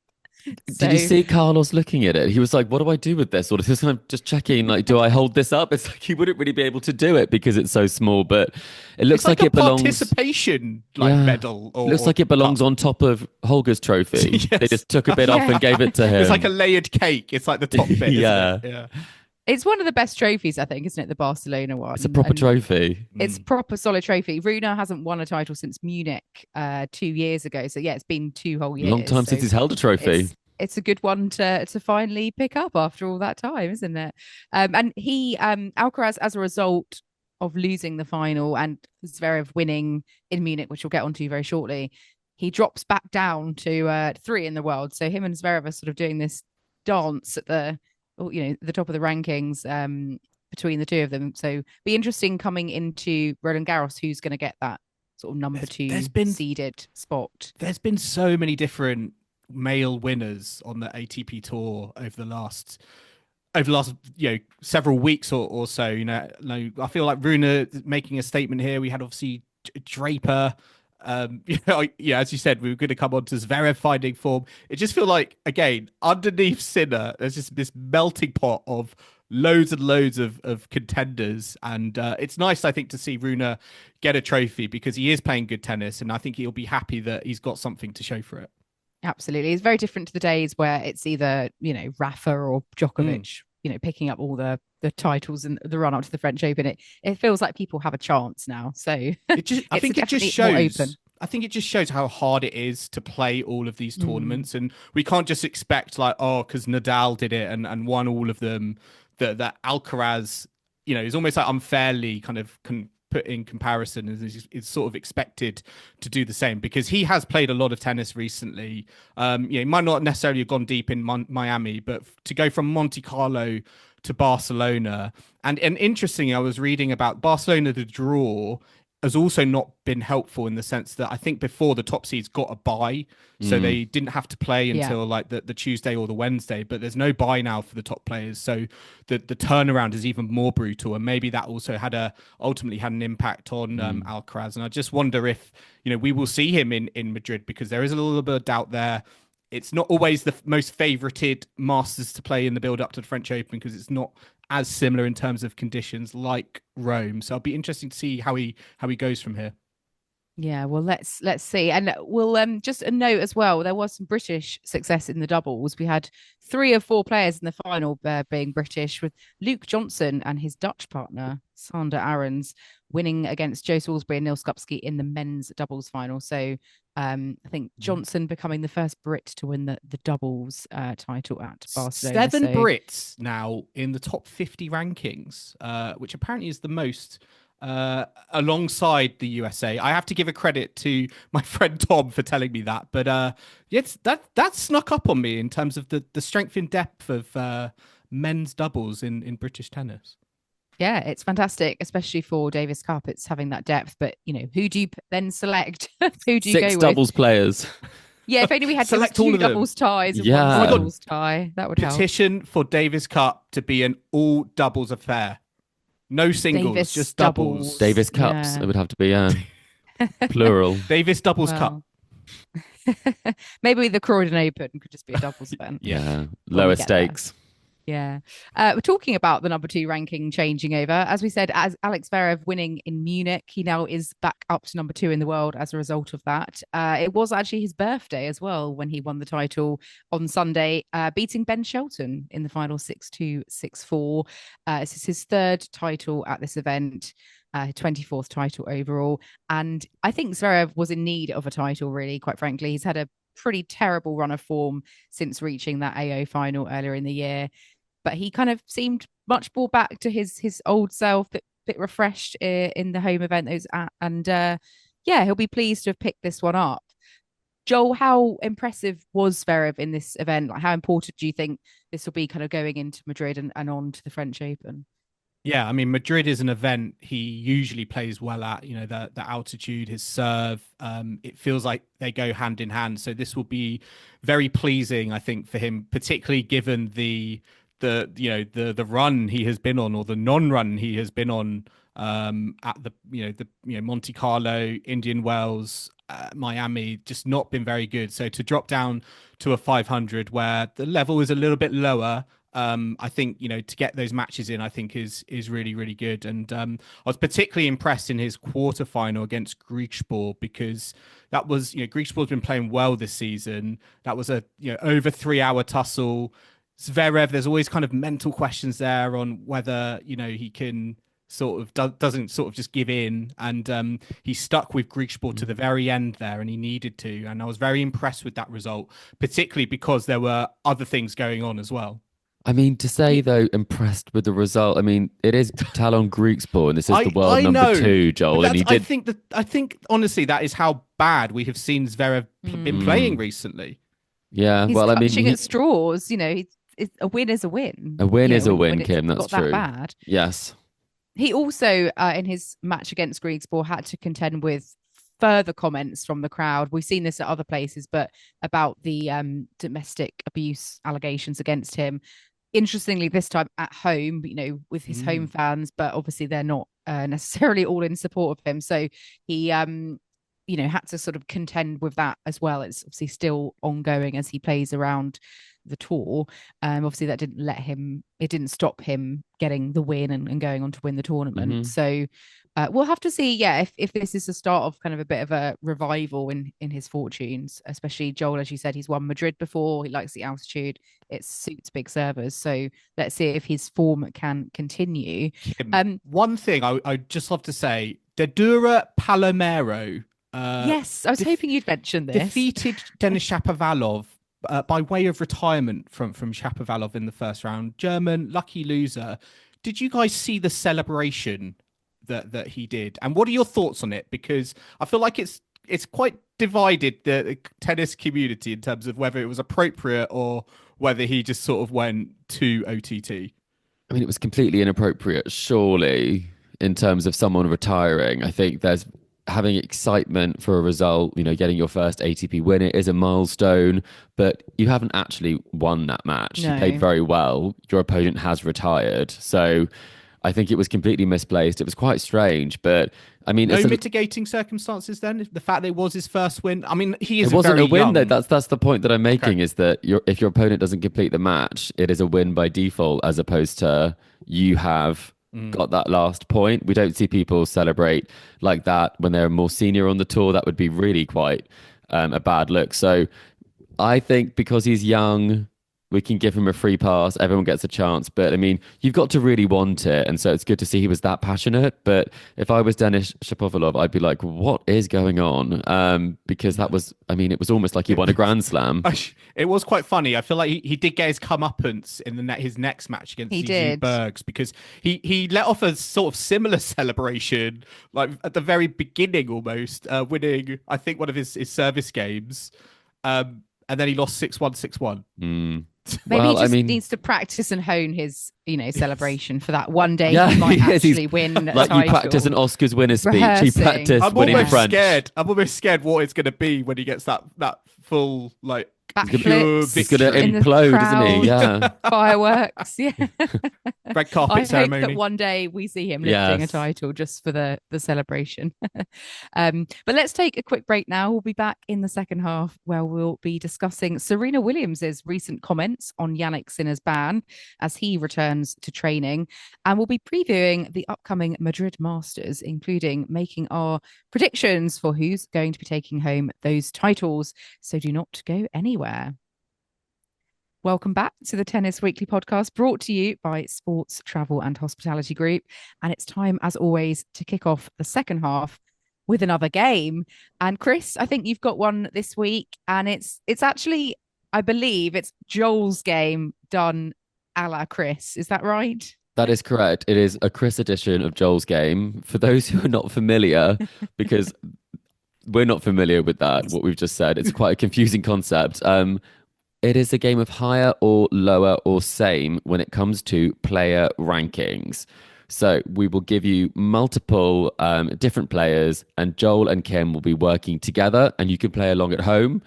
C: Did you see Carlos looking at it? He was like, what do I do with this? Or just kind of just checking, like, do I hold this up? It's like he wouldn't really be able to do it because it's so small, but it looks like it belongs...
A: participation medal. Or,
C: looks like it belongs on top of Holger's trophy.
A: Yes.
C: They just took a bit off and gave it to him.
A: It's like a layered cake. It's like the top bit,
C: yeah.
A: Isn't it? Yeah.
B: It's one of the best trophies, I think, isn't it? The Barcelona one.
C: It's a proper trophy.
B: It's proper solid trophy. Rune hasn't won a title since Munich 2 years ago. So, yeah, it's been 2 whole years.
C: Long time since he's held a trophy.
B: It's a good one to finally pick up after all that time, isn't it? And he, Alcaraz, as a result of losing the final and Zverev winning in Munich, which we'll get onto very shortly, he drops back down to 3 in the world. So him and Zverev are sort of doing this dance at the top of the rankings between the two of them. So be interesting coming into Roland-Garros, who's going to get that sort of number 2 seeded spot.
A: There's been so many different male winners on the ATP tour over the last several weeks or so. I feel like Rune making a statement here. We had obviously Draper. As you said, we were going to come on to Zverev finding form. It just feels like, again, underneath Sinner, there's just this melting pot of loads and loads of contenders. And it's nice, I think, to see Rune get a trophy because he is playing good tennis. And I think he'll be happy that he's got something to show for it.
B: Absolutely. It's very different to the days where it's either, Rafa or Djokovic, picking up all the titles and the run up to the French Open. It feels like people have a chance now. So I think it
A: just shows how hard it is to play all of these tournaments. And we can't just expect because Nadal did it and won all of them, that Alcaraz, is almost like unfairly kind of put in comparison is sort of expected to do the same because he has played a lot of tennis recently. He might not necessarily have gone deep in Miami, but to go from Monte Carlo to Barcelona, and interestingly, I was reading about Barcelona, the draw has also not been helpful in the sense that I think before the top seeds got a bye, so they didn't have to play until like the Tuesday or the Wednesday, but there's no bye now for the top players. So the turnaround is even more brutal. And maybe that also ultimately had an impact on Alcaraz. And I just wonder if, we will see him in Madrid because there is a little bit of doubt there. It's not always the most favorited Masters to play in the build up to the French Open because it's not as similar in terms of conditions like Rome. So it'll be interesting to see how he goes from here.
B: Yeah, well, let's see. And we'll just a note as well, there was some British success in the doubles. We had 3 of 4 players in the final being British, with Luke Johnson and his Dutch partner, Sander Arons, winning against Joe Salisbury and Neil Skupski in the men's doubles final. So I think Johnson becoming the first Brit to win the doubles title at Barcelona.
A: 7 Brits now in the top 50 rankings, which apparently is the most alongside the USA. I have to give a credit to my friend Tom for telling me that, but that snuck up on me in terms of the strength and depth of men's doubles in British tennis.
B: Yeah, it's fantastic, especially for Davis Cup. It's having that depth, but who do you then select? Who do you go with?
C: 6 doubles players.
B: Yeah, if only we had
A: select
B: 2 doubles ties and 1 doubles tie, that would help.
A: Petition for Davis Cup to be an all doubles affair. No singles, Davis just doubles.
C: Davis Cups, it would have to be plural.
A: Davis Doubles Cup.
B: Maybe the Croydon Open could just be a doubles event.
C: Yeah, lower stakes.
B: Yeah. We're talking about the number 2 ranking changing over. As we said, as Alex Zverev winning in Munich, he now is back up to number 2 in the world as a result of that. It was actually his birthday as well when he won the title on Sunday, beating Ben Shelton in the final 6-2, 6-4. This is his 3rd title at this event. 24th title overall. And I think Zverev was in need of a title, really, quite frankly. He's had a pretty terrible run of form since reaching that AO final earlier in the year. But he kind of seemed much more back to his old self, bit refreshed in the home event that was at. And he'll be pleased to have picked this one up. Joel, how impressive was Zverev in this event? Like, how important do you think this will be kind of going into Madrid and on to the French Open?
A: Yeah, I mean, Madrid is an event he usually plays well at, the altitude, his serve. It feels like they go hand in hand. So this will be very pleasing, I think, for him, particularly given the run he has been on, or the non-run he has been on at the Monte Carlo, Indian Wells, Miami, just not been very good. So to drop down to a 500 where the level is a little bit lower, I think, to get those matches in, I think is really, really good. And I was particularly impressed in his quarterfinal against Griekspoor, because that was, Griekspoor's been playing well this season. That was a, over 3-hour tussle. Zverev, there's always kind of mental questions there on whether, he can sort of doesn't sort of just give in. And he stuck with Griekspoor to the very end there, and he needed to. And I was very impressed with that result, particularly because there were other things going on as well.
C: I mean, to say, though, impressed with the result, I mean, it is Talon Griekspoor, and this is the world number 2, Joel. And he did.
A: I think, honestly, that is how bad we have seen Zverev been playing recently.
C: Yeah,
B: he's clutching at straws. A win is a win.
C: A win is a win, Kim. That's true.
B: That bad.
C: Yes.
B: He also, in his match against Griekspoor, had to contend with further comments from the crowd. We've seen this at other places, but about the domestic abuse allegations against him. Interestingly, this time at home, with his home fans, but obviously they're not necessarily all in support of him. So he, had to sort of contend with that as well. It's obviously still ongoing as he plays around the tour. Obviously that didn't stop him getting the win and going on to win the tournament. So we'll have to see, if this is the start of kind of a bit of a revival in his fortunes, especially Joel, as you said, he's won Madrid before. He likes the altitude. It suits big servers. So let's see if his form can continue.
A: One thing I'd just love to say, Dedura-Palomero.
B: Yes, I was hoping you'd mention this.
A: Defeated Denis Shapovalov by way of retirement from Shapovalov in the first round. German lucky loser. Did you guys see the celebration that he did? And what are your thoughts on it? Because I feel like it's quite divided, the tennis community, in terms of whether it was appropriate or whether he just sort of went to OTT.
C: I mean, it was completely inappropriate, surely, in terms of someone retiring. I think there's having excitement for a result, getting your first ATP win, it is a milestone, but you haven't actually won that match.
B: No.
C: You played very well. Your opponent has retired. So I think it was completely misplaced. It was quite strange, but I mean,
A: no mitigating circumstances then. The fact that it was his first win. I mean, he is. It wasn't
C: a win
A: young.
C: though. That's the point that I'm making. Is that if your opponent doesn't complete the match, it is a win by default, as opposed to you have got that last point. We don't see people celebrate like that when they're more senior on the tour. That would be really quite a bad look. So I think because he's young, we can give him a free pass. Everyone gets a chance. But I mean, you've got to really want it. And so it's good to see he was that passionate. But if I was Denis Shapovalov, I'd be like, what is going on? Because that was, I mean, it was almost like he won a Grand Slam.
A: It was quite funny. I feel like he did get his comeuppance in his next match against CZ Bergs, because he let off a sort of similar celebration, like at the very beginning almost, winning, I think, one of his service games. And then he lost 6-1, 6-1.
B: Maybe he just needs to practice and hone his, celebration for that one day he might actually win.
C: Like you practice an Oscars winner speech. You practice winning French.
A: I'm almost scared what it's going to be when he gets that full
B: backflips.
C: He's going to
B: in the
C: implode,
B: crowd.
C: isn't he? Yeah.
B: Fireworks. Yeah.
A: Red carpet
B: I hope
A: ceremony.
B: that one day we see him lifting a
C: Yes.
B: title just for the celebration. But let's take a quick break now. We'll be back in the second half where we'll be discussing Serena Williams's recent comments on Jannik Sinner's ban as he returns to training. And we'll be previewing the upcoming Madrid Masters, including making our predictions for who's going to be taking home those titles. So do not go anywhere. Welcome back to the Tennis Weekly podcast, brought to you by Sports Travel and Hospitality Group. And it's time, as always, to kick off the second half with another game. And Chris, I think you've got one this week, and it's actually, I believe, it's Joel's game done a la Chris. Is that right?
C: That is correct. It is a Chris edition of Joel's game. For those who are not familiar, because we're not familiar with that, what we've just said, it's quite a confusing concept. It is a game of higher or lower or same when it comes to player rankings. So we will give you multiple different players, and Joel and Kim will be working together, and you can play along at home,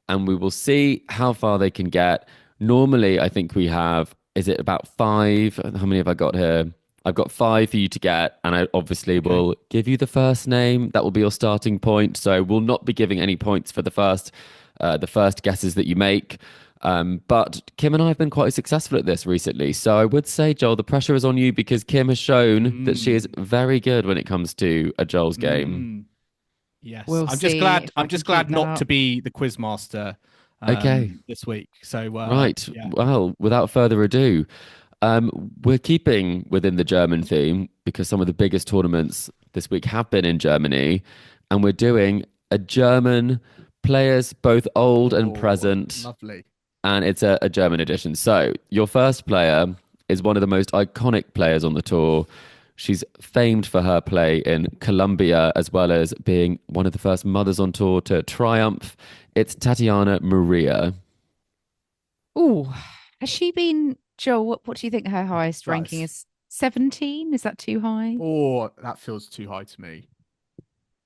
C: and we will see how far they can get. Normally, I think we have, is it about 5? How many have I got here? I've got 5 for you to get, and I obviously will give you the first name. That will be your starting point. So we'll not be giving any points for the first guesses that you make. But Kim and I have been quite successful at this recently. So I would say, Joel, the pressure is on you because Kim has shown that she is very good when it comes to a Joel's game.
A: Yes.
B: We'll
A: I'm
B: see
A: just glad not
B: up.
A: to be the quiz master this week. So
C: right.
A: Yeah.
C: Well, without further ado, we're keeping within the German theme because some of the biggest tournaments this week have been in Germany, and we're doing a German players, both old and present.
A: Lovely.
C: And it's a German edition. So your first player is one of the most iconic players on the tour. She's famed for her play in Colombia, as well as being one of the first mothers on tour to triumph. It's Tatiana Maria.
B: Oh, has she been, Joel, what do you think her highest ranking is? 17? Is that too high?
A: Oh, that feels too high to me.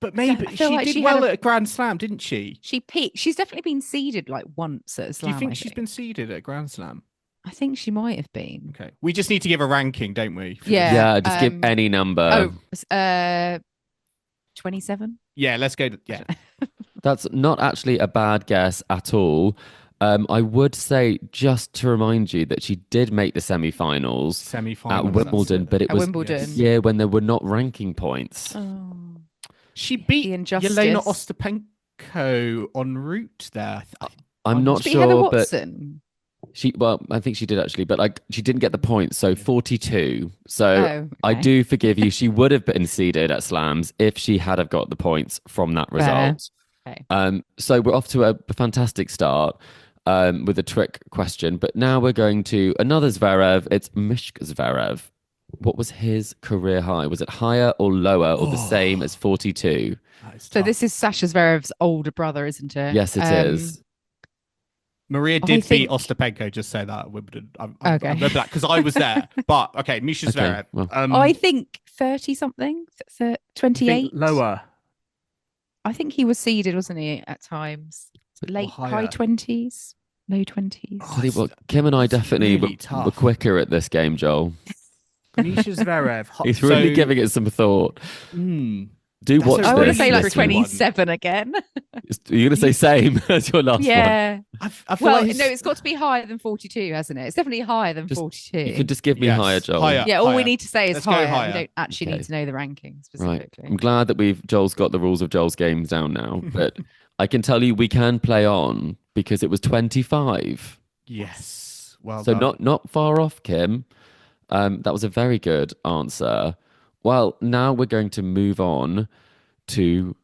A: But maybe
B: I feel
A: she
B: like
A: did
B: she
A: well
B: had
A: at a Grand Slam, didn't she?
B: She peaked. She's definitely been seeded like once at a
A: Do
B: slam.
A: you think she's been seeded at a Grand Slam?
B: I think she might have been.
A: Okay. We just need to give a ranking, don't we?
B: Yeah.
C: Just give any number.
B: 27?
A: Yeah, let's go. Yeah.
C: That's not actually a bad guess at all. I would say, just to remind you, that she did make the semi-finals at Wimbledon, but it was
B: Wimbledon.
C: when there were not ranking points.
B: Oh.
A: She beat
B: The injustice.
A: Jelena Ostapenko en route there.
C: I'm not
B: She beat Heather
C: sure, but
B: Watson.
C: I think she did actually, but like she didn't get the points, so 42. So
B: okay.
C: I do forgive you. She would have been seeded at slams if she had have got the points from that result.
B: Okay.
C: So we're off to a fantastic start with a trick question, but now we're going to another Zverev. It's Mishka Zverev. What was his career high? Was it higher or lower or the same as 42?
B: So this is Sasha Zverev's older brother, isn't it?
C: Yes, it is.
A: Maria did beat Ostapenko, just say that at Wimbledon. I remember that because I was there. But okay, Misha Zverev.
C: Well.
B: I think 30-something, 28.
A: Lower.
B: I think he was seeded, wasn't he, at times? High 20s, low 20s.
C: Well, Kim and I definitely
A: really
C: were quicker at this game, Joel.
A: Misha Zverev.
C: He's really giving it some thought. Do watch this.
B: I want to say like
A: Tricky
B: 27 again.
C: You're going to say same as your last one?
B: Yeah.
A: I feel
B: Well,
A: like
B: no, it's got to be higher than 42, hasn't it? It's definitely higher than 42.
C: You could just give me higher, Joel.
B: Yeah, all we need to say is
A: Let's go
B: higher.
A: higher.
B: We don't actually need to know the ranking specifically.
C: Right. I'm glad that Joel's got the rules of Joel's games down now, but I can tell you we can play on because it was 25.
A: Yes. Well
C: so
A: done.
C: not far off, Kim. That was a very good answer. Well, now we're going to move on to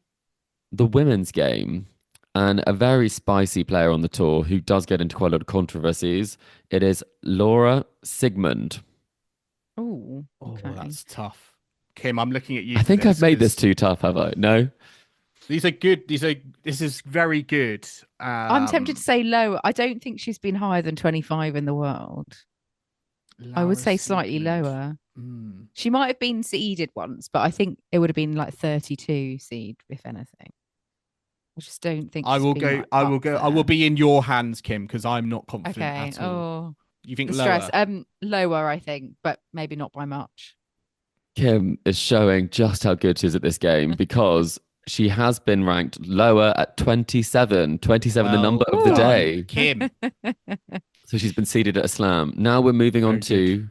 C: the women's game and a very spicy player on the tour who does get into quite a lot of controversies. It is Laura Sigmund.
B: Oh,
A: that's tough. Kim, I'm looking at you.
C: I think I've made this too tough, have I? No?
A: These are good. This is very good.
B: I'm tempted to say low. I don't think she's been higher than 25 in the world. I would say slightly lower. She might have been seeded once, but I think it would have been like 32 seed, if anything. just don't think
A: I
B: she's
A: will
B: been,
A: go.
B: like,
A: I will
B: up
A: go. I
B: there.
A: will be in your hands, Kim, because I'm not confident
B: Okay.
A: at all.
B: Oh,
A: You think
B: the
A: lower?
B: stress. Lower, I think, but maybe not by much.
C: Kim is showing just how good she is at this game because she has been ranked lower at 27. 27, the
A: Well
C: number of the
A: done,
C: day.
A: Kim.
C: So she's been seeded at a slam. Now we're moving on
A: Very
C: to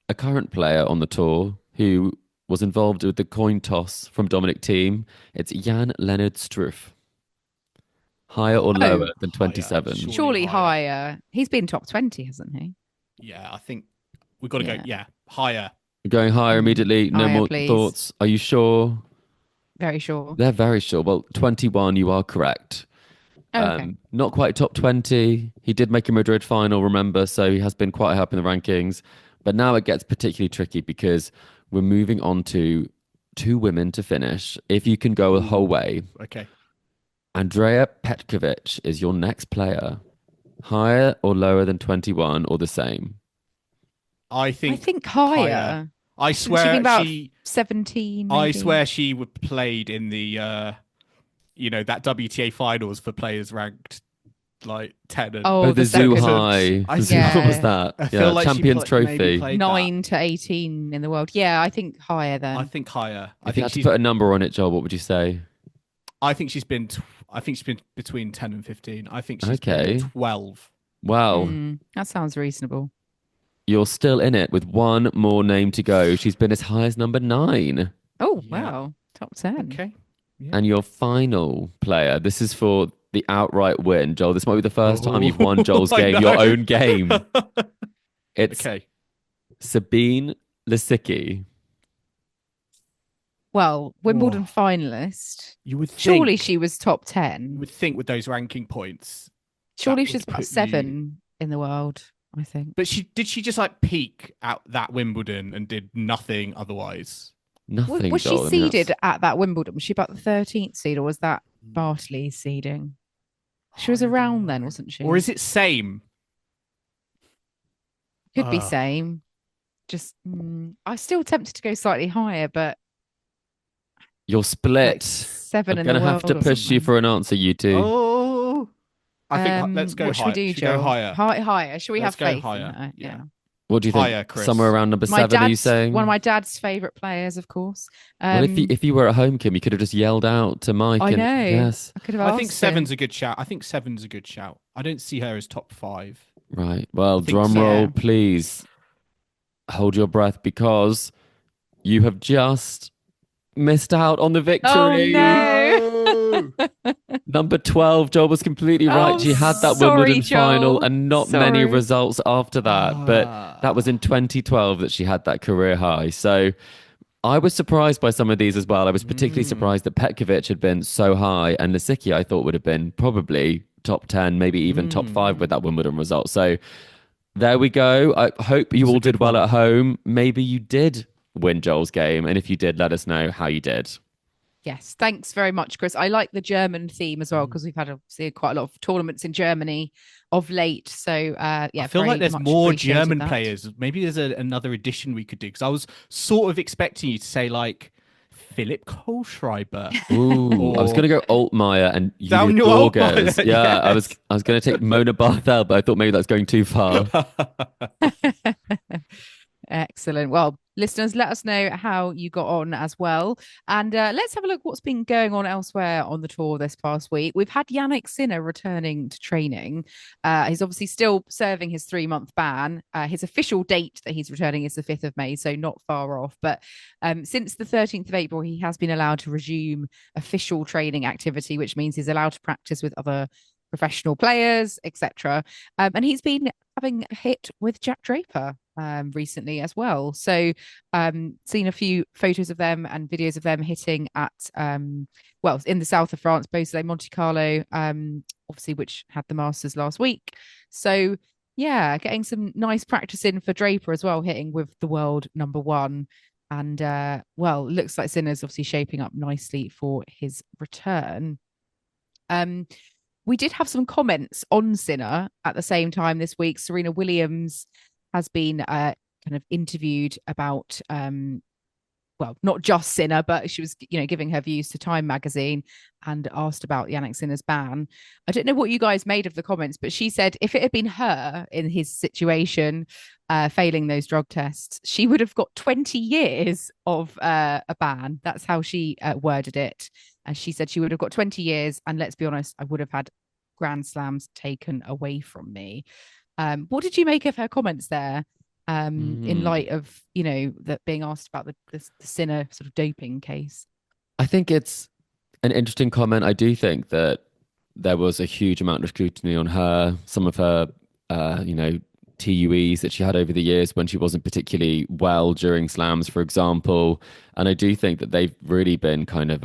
C: a current player on the tour who was involved with the coin toss from Dominic Thiem. It's Jan-Lennard Struff. Higher or lower than 27?
A: Surely
B: Surely
A: higher.
B: higher. He's been top 20, hasn't he?
A: Yeah, I think we've got to go.
B: Yeah.
A: Yeah, higher.
C: Going higher immediately. No
B: Higher,
C: more
B: please.
C: thoughts. Are you sure?
B: Very sure.
C: They're very sure. Well, 21, you are correct.
B: Okay.
C: Not quite top 20. He did make a Madrid final, remember, so he has been quite high up in the rankings. But now it gets particularly tricky because we're moving on to two women to finish. If you can go the whole way,
A: Okay.
C: Andrea Petkovic is your next player. Higher or lower than 21 or the same?
A: I think
B: higher.
A: I
B: Shouldn't
A: swear
B: she be about
A: she.
B: 17,
A: I
B: maybe?
A: swear she played in the, that WTA finals for players ranked like 10 and
B: Oh,
C: the
B: the
C: Zoo
B: circus.
C: High.
A: I
C: What
B: Yeah.
C: was that?
A: I feel like
C: Champions
A: she maybe
C: Trophy.
A: played
B: 9 to 18 in the world. Yeah, I think higher then.
A: I think higher.
C: If you had to put a number on it, Joel, what would you say?
A: I think she's been. I think she's been between 10 and 15. I think she's
C: Okay.
A: been 12.
C: Well,
B: That sounds reasonable.
C: you're still in it with one more name to go. She's been as high as number 9.
B: Oh,
A: Yeah.
B: wow. Top 10.
A: Okay. Yeah.
C: And your final player, this is for the outright win. Joel, this might be the first time you've won Joel's
A: I
C: game, your
A: know.
C: own game. It's
A: Okay.
C: Sabine Lisicki.
B: Well, Wimbledon
A: Whoa.
B: finalist.
A: You would think,
B: Surely she was top
A: You
B: 10.
A: would think with those ranking points.
B: Surely
A: would
B: she's about
A: put
B: 7 in the world, I think.
A: But did she just like peak at that Wimbledon and did nothing otherwise?
C: Nothing,
B: Was she
C: Joel. I mean,
B: seeded
C: that's-
B: at that Wimbledon? Was she about the 13th seed or was that Bartley's seeding? She was
A: I don't
B: around then,
A: know.
B: wasn't she?
A: Or is it same?
B: Could be same. Just, I'm still tempted to go slightly higher, but
C: You're split.
B: like 7
C: I'm
B: in the
C: going
B: world.
C: to have to
B: or
C: push you
B: something.
C: for an answer, you two.
A: Oh, I think let's go
B: What
A: higher.
B: should we do,
A: Should we go
B: Joel?
A: higher?
B: Higher. Should we
A: Let's
B: have
A: go
B: faith in
A: higher.
B: her?
A: Yeah.
C: What do you think?
A: Higher, Chris.
C: Somewhere around number
B: My
C: 7, are you
B: dad's
C: saying?
B: one of my dad's favourite players, of course.
C: Well, if you were at home, Kim, you could have just yelled out to Mike.
B: I
C: and,
B: know.
C: Yes.
B: I could have
A: I
B: asked
A: think
B: him.
A: seven's a good shout. I don't see her as top 5.
C: Right. Well,
A: think
C: drum
A: so.
C: roll, please. Hold your breath because you have just missed out on the victory.
B: Oh, no.
C: Number 12, Joel was completely right.
B: Oh,
C: She had that
B: sorry,
C: Wimbledon final
B: Joel.
C: and not many
B: Sorry.
C: results after that. But that was in 2012 that she had that career high. So I was surprised by some of these as well. I was particularly surprised that Petkovic had been so high, and Lisicki I thought would have been probably top 10, maybe even top 5 with that Wimbledon result. So there we go. I hope you all did well at home. Maybe you did win Joel's game. And if you did, let us know how you did.
B: Yes, thanks very much, Chris. I like the German theme as well because we've had obviously quite a lot of tournaments in Germany of late. So yeah,
A: I feel
B: very
A: like there's
B: much
A: more
B: appreciated
A: German
B: that.
A: players. Maybe there's another edition we could do because I was sort of expecting you to say like Philip Kohlschreiber.
C: Ooh, I was going to go Altmaier and
A: Daniel
C: Borges.
A: Altmaier,
C: Yeah, I
A: yes.
C: was going to take Mona Barthel, but I thought maybe that's going too far.
B: Excellent. Well, listeners, let us know how you got on as well. And let's have a look what's been going on elsewhere on the tour this past week. We've had Jannik Sinner returning to training. He's obviously still serving his 3-month ban. His official date that he's returning is the 5th of May, so not far off. But since the 13th of April, he has been allowed to resume official training activity, which means he's allowed to practice with other professional players, etc. And he's been having a hit with Jack Draper recently as well. So seen a few photos of them and videos of them hitting at well, in the south of France, Beausoleil, Monte Carlo, obviously, which had the Masters last week. So yeah, getting some nice practice in for Draper as well, hitting with the world #1. And well, looks like Sinner's obviously shaping up nicely for his return. We did have some comments on Sinner at the same time this week. Serena Williams has been kind of interviewed about well, not just Sinner, but she was, giving her views to Time magazine and asked about Jannik Sinner's ban. I don't know what you guys made of the comments, but she said if it had been her in his situation, failing those drug tests, she would have got 20 years of a ban. That's how she worded it. And she said she would have got 20 years. And let's be honest, I would have had Grand Slams taken away from me. What did you make of her comments there? In light of, that being asked about the Sinner sort of doping case?
C: I think it's an interesting comment. I do think that there was a huge amount of scrutiny on her, some of her, TUEs that she had over the years when she wasn't particularly well during slams, for example. And I do think that they've really been kind of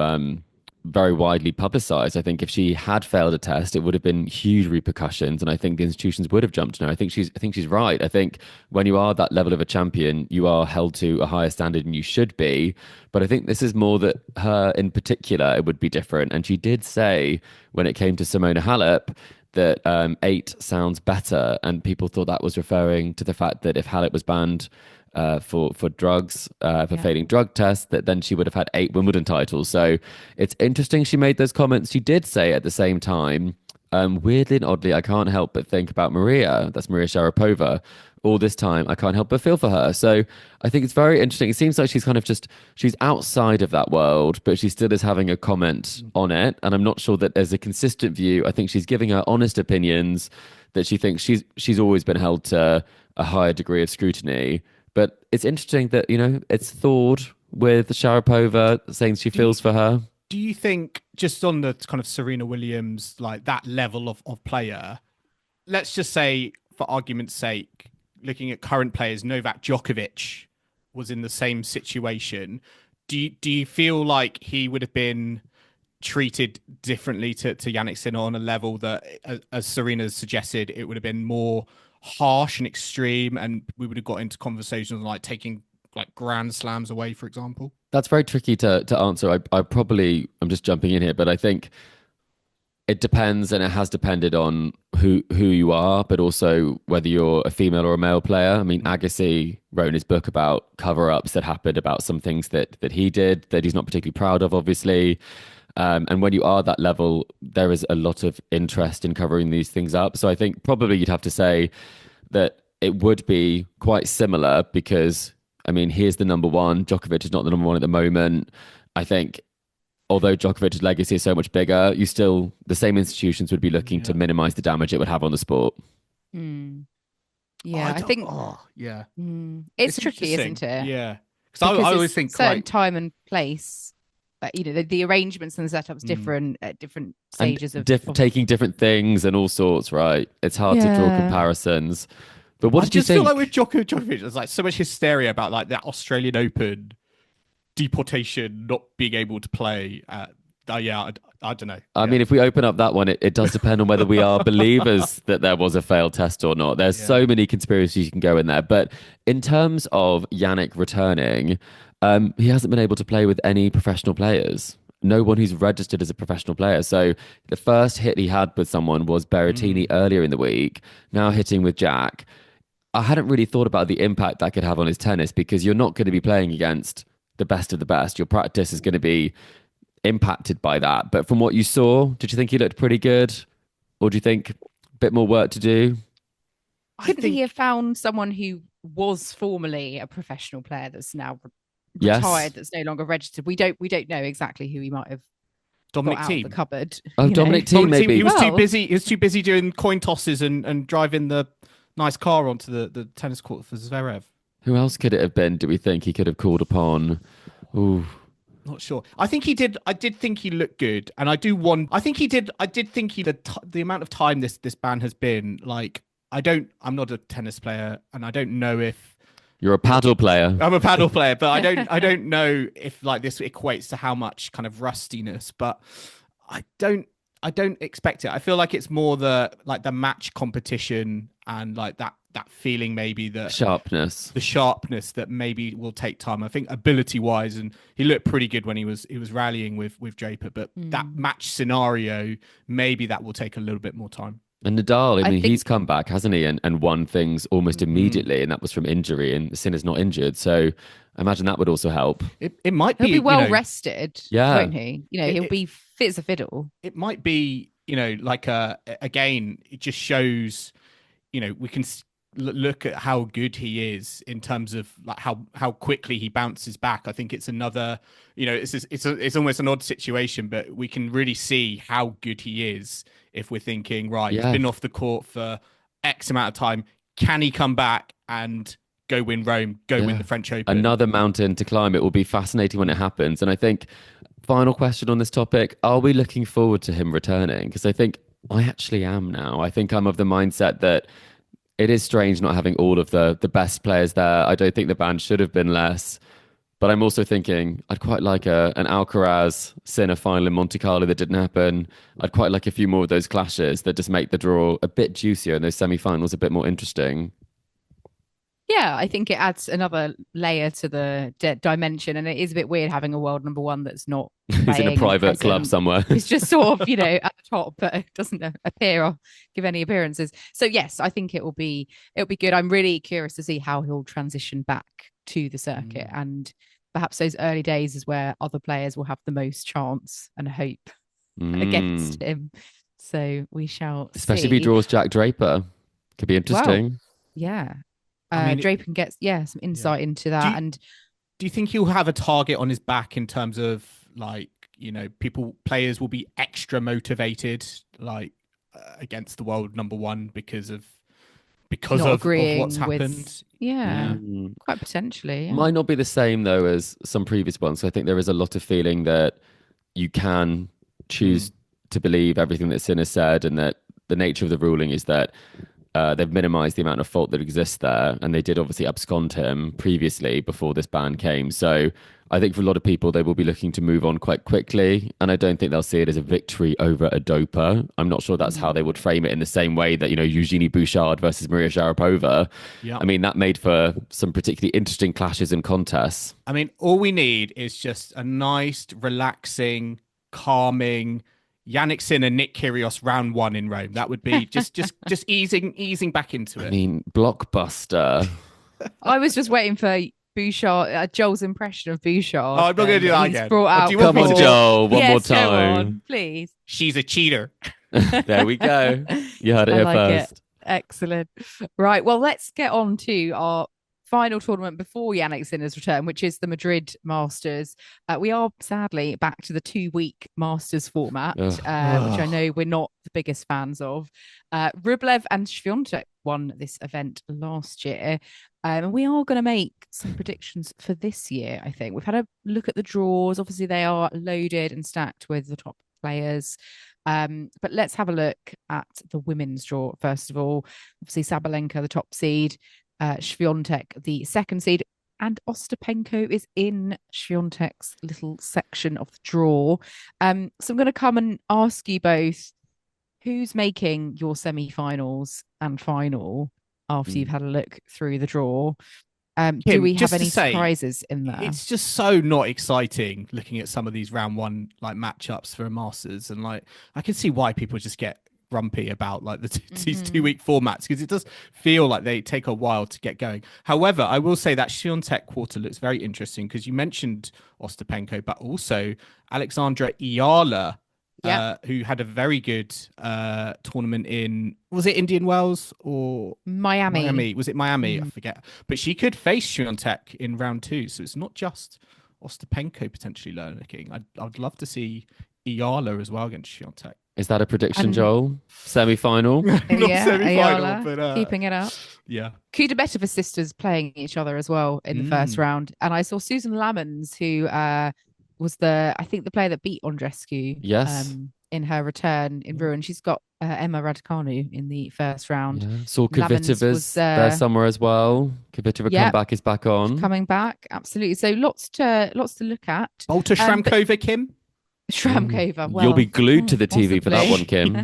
C: very widely publicized. I think if she had failed a test, it would have been huge repercussions, and I think the institutions would have jumped on her. I think she's right. I think when you are that level of a champion, you are held to a higher standard than you should be. But I think this is more that her in particular, it would be different. And she did say when it came to Simona Halep that 8 sounds better, and people thought that was referring to the fact that if Halep was banned for drugs, for failing drug tests, that then she would have had 8 Wimbledon titles. So it's interesting she made those comments. She did say at the same time, weirdly and oddly, I can't help but think about Maria. That's Maria Sharapova. All this time, I can't help but feel for her. So I think it's very interesting. It seems like she's kind of she's outside of that world, but she still is having a comment on it. And I'm not sure that there's a consistent view. I think she's giving her honest opinions, that she thinks she's always been held to a higher degree of scrutiny. But it's interesting that, it's thawed with Sharapova saying she feels for her.
A: Do you think, just on the kind of Serena Williams, like that level of player, let's just say, for argument's sake, looking at current players, Novak Djokovic was in the same situation. Do you feel like he would have been treated differently to Jannik Sinner on a level that, as Serena's suggested, it would have been more harsh and extreme, and we would have got into conversations like taking like Grand Slams away, for example?
C: That's very tricky to answer. I'm just jumping in here, but I think it depends, and it has depended on who you are, but also whether you're a female or a male player. I mean, Agassi wrote in his book about cover-ups that happened, about some things that he did that he's not particularly proud of, obviously. And when you are that level, there is a lot of interest in covering these things up. So I think probably you'd have to say that it would be quite similar because, I mean, here's the number one. Djokovic is not the number one at the moment. I think although Djokovic's legacy is so much bigger, the same institutions would be looking to minimize the damage it would have on the sport.
B: Yeah, I think. It's tricky, isn't it?
A: Yeah, because I always think
B: certain time and place. But the arrangements and the setups different at different stages of
C: taking different things and all sorts. Right, it's hard to draw comparisons. But what did you think?
A: I just feel like with Djokovic, there's like so much hysteria about like that Australian Open deportation, not being able to play. I don't know.
C: I mean, if we open up that one, it does depend on whether we are believers that there was a failed test or not. There's so many conspiracies you can go in there. But in terms of Jannik returning, he hasn't been able to play with any professional players. No one who's registered as a professional player. So the first hit he had with someone was Berrettini earlier in the week, now hitting with Jack. I hadn't really thought about the impact that could have on his tennis, because you're not going to be playing against the best of the best. Your practice is going to be impacted by that. But from what you saw, did you think he looked pretty good? Or do you think a bit more work to do?
B: Couldn't he have found someone who was formerly a professional player that's now retired, that's no longer registered? We don't know exactly who he might have
A: Dominic
B: got
A: Thiem.
B: out of the cupboard.
C: Oh, Dominic Thiem, maybe.
A: He was too busy. He was too busy doing coin tosses and driving the nice car onto the tennis court for Zverev.
C: Who else could it have been? Do we think he could have called upon? Ooh.
A: Not sure. I think he did. I did think he looked good, and I think he did. I did think the amount of time this ban has been like. I'm not a tennis player, and I don't know if
C: you're a paddle player.
A: I'm a paddle player, but I don't know if like this equates to how much kind of rustiness. But I don't expect it. I feel like it's more the match competition and like that feeling, maybe the sharpness that maybe will take time. I think ability wise, and he looked pretty good when he was rallying with Draper, but that match scenario, maybe that will take a little bit more time.
C: And Nadal, I mean,
B: think
C: he's come back, hasn't he? And won things almost immediately, and that was from injury, and Sinner's not injured. So I imagine that would also help.
A: It might
B: he'll
A: be
B: be well
A: you know,
B: rested,
C: Yeah.
B: won't he? You know, he'll be fit as a fiddle.
A: it might be, you know, like again, it just shows, you know, we can look at how good he is in terms of like how quickly he bounces back. I think it's another, you know, it's almost an odd situation, but we can really see how good he is if we're thinking, right, he's been off the court for X amount of time. Can he come back and go win Rome, win the French Open?
C: Another mountain to climb. It will be fascinating when it happens. And I think, final question on this topic, are we looking forward to him returning? Because I think I actually am now. I think I'm of the mindset that it is strange not having all of the best players there. I don't think the band should have been less. But I'm also thinking I'd quite like an Alcaraz Sinner final in Monte Carlo that didn't happen. I'd quite like a few more of those clashes that just make the draw a bit juicier and those semi-finals a bit more interesting.
B: Yeah, I think it adds another layer to the dimension, and it is a bit weird having a world number one that's not
C: He's in a private club somewhere.
B: He's just sort of, you know, at the top, but doesn't appear or give any appearances. So yes, I think it'll be good. I'm really curious to see how he'll transition back to the circuit, and perhaps those early days is where other players will have the most chance and hope against him. So we shall
C: Especially
B: see.
C: if he draws Jack Draper. Could be interesting.
B: Well, yeah.
A: I mean,
B: Draper can get some insight into that.
A: Do you think he'll have a target on his back in terms of like, you know, players will be extra motivated like against the world number one because of what's happened?
B: Quite potentially. Yeah.
C: Might not be the same though as some previous ones. So I think there is a lot of feeling that you can choose to believe everything that Sinner said, and that the nature of the ruling is that they've minimized the amount of fault that exists there, and they did obviously abscond him previously before this ban came. So I think for a lot of people, they will be looking to move on quite quickly, and I don't think they'll see it as a victory over a doper. I'm not sure that's how they would frame it, in the same way that, you know, Eugenie Bouchard versus Maria Sharapova. Yeah. I mean, that made for some particularly interesting clashes and contests.
A: I mean, all we need is just a nice, relaxing, calming Jannik Sinner, Nick Kyrgios round one in Rome. That would be just easing back into it.
C: I mean, blockbuster.
B: I was just waiting for Bouchard, Joel's impression of Bouchard.
A: Oh, I'm not going to do that again.
C: Come on, Joel, one more time.
B: Go on, please.
A: She's a cheater.
C: There we go. You heard it here first.
B: It. Excellent. Right, well, let's get on to our final tournament before Jannik Sinner's return, which is the Madrid Masters. We are sadly back to the 2-week Masters format, which I know we're not the biggest fans of. Rublev and Swiatek won this event last year. And we are going to make some predictions for this year, I think. We've had a look at the draws. Obviously, they are loaded and stacked with the top players. But let's have a look at the women's draw, first of all. Obviously, Sabalenka, the top seed. Swiatek, the second seed, and Ostapenko is in Swiatek's little section of the draw. So I'm going to come and ask you both, who's making your semi-finals and final after you've had a look through the draw? Do we have any surprises in there?
A: It's just so not exciting looking at some of these round one like matchups for a Masters, and like I can see why people just get grumpy about like these 2-week formats, because it does feel like they take a while to get going. However, I will say that Swiatek quarter looks very interesting, because you mentioned Ostapenko, but also Alexandra Iala, who had a very good tournament in, was it Indian Wells or
B: Miami?
A: Was it Miami? I forget. But she could face Swiatek in round 2, so it's not just Ostapenko potentially looking. I'd love to see Iala as well against Swiatek.
C: Is that a prediction, Joel? Semi-final?
A: Not semi-final, but
B: keeping it up.
A: Yeah.
B: Kudermetova sisters playing each other as well in the first round. And I saw Susan Lamons, who was the player that beat Andreescu.
C: Yes.
B: In her return in Rouen. She's got Emma Raducanu in the first round.
C: Yeah. Saw Kvitova's there somewhere as well. Kvitova comeback is back on.
B: Coming back, absolutely. So lots to look at.
A: Balta Shramkova, Kim?
B: Shramkova. Well,
C: you'll be glued to the TV for that one, Kim.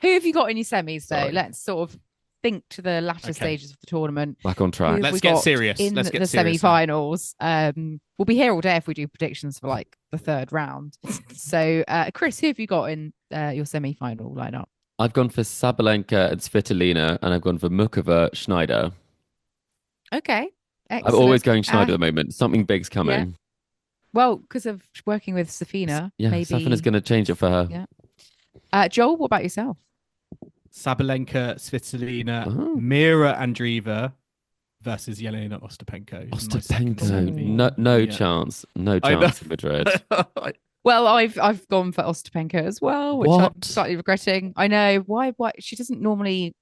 B: Who have you got in your semis, though? Let's sort of think to the latter stages of the tournament.
C: Back on track.
A: Let's get serious.
B: In the semi-finals. We'll be here all day if we do predictions for like the third round. So, Chris, who have you got in your semi-final lineup?
C: I've gone for Sabalenka and Svitolina, and I've gone for Mukova Schneider.
B: Okay.
C: I'm
B: Excellent.
C: always going Schneider at the moment. Something big's coming.
B: Yeah. Well, because of working with Safina,
C: Yeah,
B: maybe.
C: Safina's going to change it for her.
B: Yeah. Joel, what about yourself?
A: Sabalenka, Svitolina,
C: Oh.
A: Mira Andreeva versus Jelena Ostapenko.
C: Ostapenko. No chance. No chance in Madrid.
B: Well, I've gone for Ostapenko as well, which I'm slightly regretting. I know. Why she doesn't normally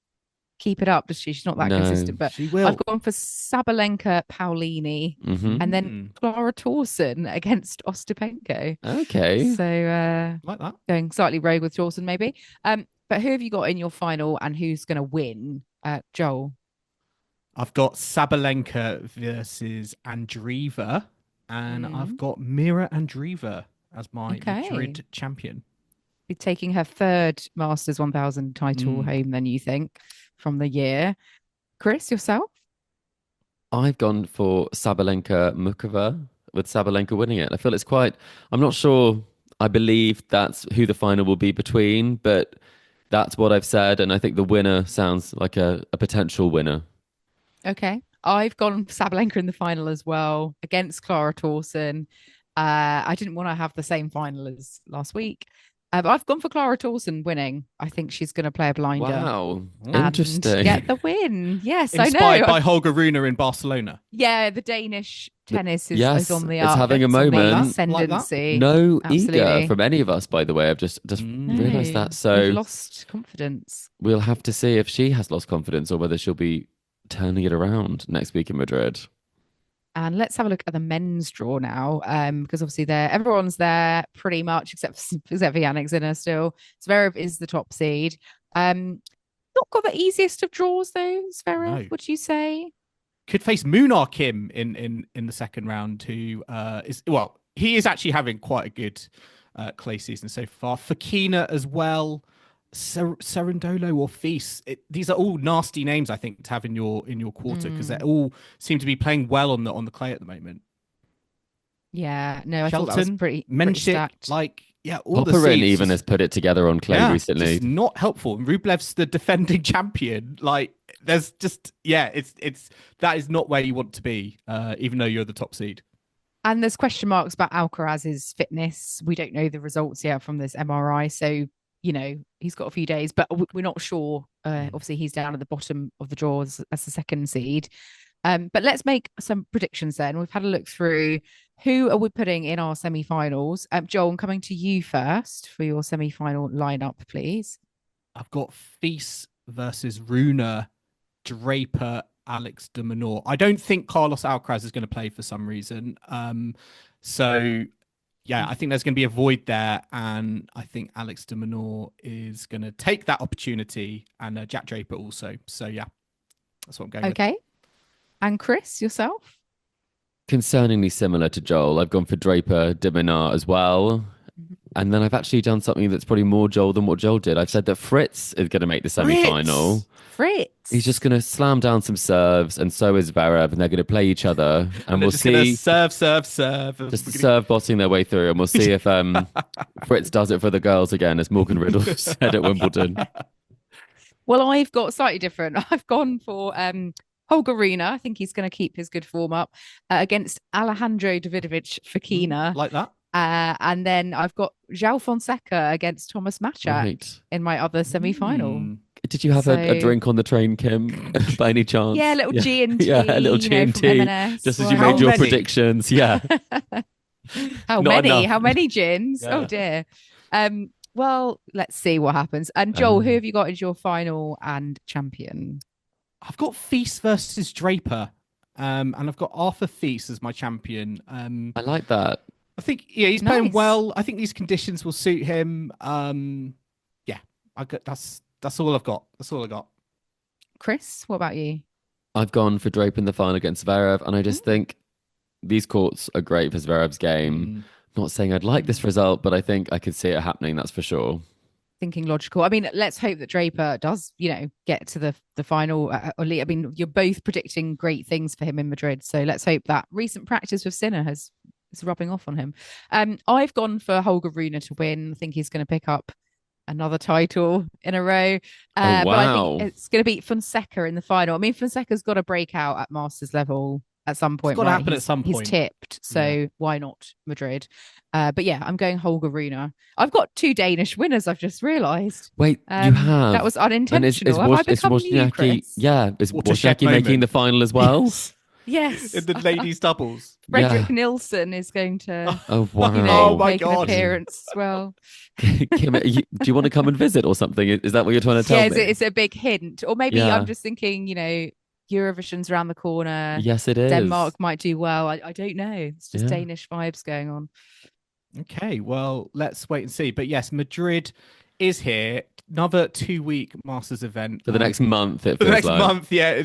B: keep it up, does she? She's not that consistent, but
A: she will.
B: I've gone for Sabalenka Paolini and then Clara Tauson against Ostapenko.
C: Okay.
B: So
A: like that.
B: Going slightly rogue with Tauson maybe. But who have you got in your final and who's going to win? Joel?
A: I've got Sabalenka versus Andreeva, and I've got Mira Andreeva as my Madrid champion.
B: Be taking her third Masters 1000 title home, then, you think, from the year. Chris, yourself?
C: I've gone for Sabalenka Mukova, with Sabalenka winning it. I feel it's quite, I'm not sure I believe that's who the final will be between, but that's what I've said, and I think the winner sounds like a potential winner.
B: Okay. I've gone for Sabalenka in the final as well, against Clara Tauson. I didn't want to have the same final as last week. But I've gone for Clara Tauson winning. I think she's going to play a blinder.
C: Wow.
B: Interesting. Get the win. Yes, I know.
A: Inspired by Holger Rune in Barcelona.
B: Yeah, the Danish tennis is on the
C: up. It's having a moment.
B: Ascendancy.
C: No ego from any of us, by the way. I've just realised that. So
B: we've lost confidence.
C: We'll have to see if she has lost confidence or whether she'll be turning it around next week in Madrid.
B: And let's have a look at the men's draw now, because obviously everyone's there pretty much, except for Jannik Sinner still. Zverev is the top seed. Not got the easiest of draws though, Zverev, would you say?
A: Could face Munar Kim in the second round, who he is actually having quite a good clay season so far. Fokina as well. Cerundolo or Feast. These are all nasty names, I think, to have in your quarter, because they all seem to be playing well on the clay at the moment.
B: Yeah, no, I
A: Shelton,
B: thought that was pretty stacked.
A: All the seeds
C: even has put it together on clay recently.
A: It's not helpful. Rublev's the defending champion. There's just it's that is not where you want to be, even though you're the top seed.
B: And there's question marks about Alcaraz's fitness. We don't know the results yet from this MRI, so he's got a few days, but we're not sure. Obviously, he's down at the bottom of the draw as the second seed. But let's make some predictions then. We've had a look through who are we putting in our semi-finals. Joel, I'm coming to you first for your semi-final lineup, please.
A: I've got Feast versus Rune, Draper, Alex de Minaur. I don't think Carlos Alcaraz is going to play for some reason. Yeah, I think there's going to be a void there, and I think Alex de Minaur is going to take that opportunity, and Jack Draper also. So yeah, that's what I'm going with.
B: Okay. And Chris, yourself?
C: Concerningly similar to Joel. I've gone for Draper, de Minaur as well. And then I've actually done something that's probably more Joel than what Joel did. I've said that Fritz is going to make the semi-final.
B: Fritz.
C: He's just going to slam down some serves, and so is Zverev, and they're going to play each other. And we'll see.
A: Serve.
C: Just serve bossing their way through, and we'll see if Fritz does it for the girls again, as Morgan Riddle said at Wimbledon.
B: Well, I've got slightly different. I've gone for Holger Rune. I think he's going to keep his good form up against Alejandro Davidovich Fokina.
A: Like that.
B: And then I've got João Fonseca against Thomas Maček in my other semi-final.
C: Did you have a drink on the train, Kim, by any chance?
B: Yeah, a little G&T.
C: Yeah, a little G&T. Just as you made your predictions. Yeah.
B: How many gins? Yeah. Oh, dear. Well, let's see what happens. And Joel, who have you got as your final and champion?
A: I've got Feast versus Draper. And I've got Arthur Feast as my champion.
C: I like that.
A: I think he's playing well. I think these conditions will suit him. That's all I've got. That's all I got.
B: Chris, what about you?
C: I've gone for Draper in the final against Zverev, and I just think these courts are great for Zverev's game. Not saying I'd like this result, but I think I could see it happening. That's for sure.
B: Thinking logical. I mean, let's hope that Draper does, get to the final. I mean, you're both predicting great things for him in Madrid, so let's hope that recent practice with Sinner is rubbing off on him. I've gone for Holger Rune to win. I think he's going to pick up another title in a row.
C: Oh,
B: But I
C: wow.
B: think it's going to be Fonseca in the final. I mean, Fonseca's got to break out at Masters level at some point.
A: got to
B: right?
A: happen at some
B: He's
A: point.
B: tipped, so why not Madrid? But yeah, I'm going Holger Rune. I've got 2 Danish winners. I've just realised.
C: Wait, you have?
B: That was unintentional. Have I become new,
C: Wozniacki,
B: Chris?
C: yeah, is
A: Watershed
C: Wozniacki making
A: moment.
C: the final as well?
A: Yes.
B: Yes.
A: In the ladies' doubles.
B: Frederick Nilsson is going to,
C: Oh, wow.
A: Oh, my
B: make
A: God.
B: an appearance as well.
C: Kim, do you want to come and visit or something? Is that what you're trying to tell
B: Yeah,
C: me?
B: it's a big hint. Or maybe
C: Yeah.
B: I'm just thinking, Eurovision's around the corner.
C: Yes, it is.
B: Denmark might do well. I don't know. It's just
C: Yeah.
B: Danish vibes going on.
A: Okay, well, let's wait and see. But yes, Madrid is here. Another 2-week Masters event
C: For the next month, it
A: for the
C: feels
A: next
C: like.
A: month. Yeah,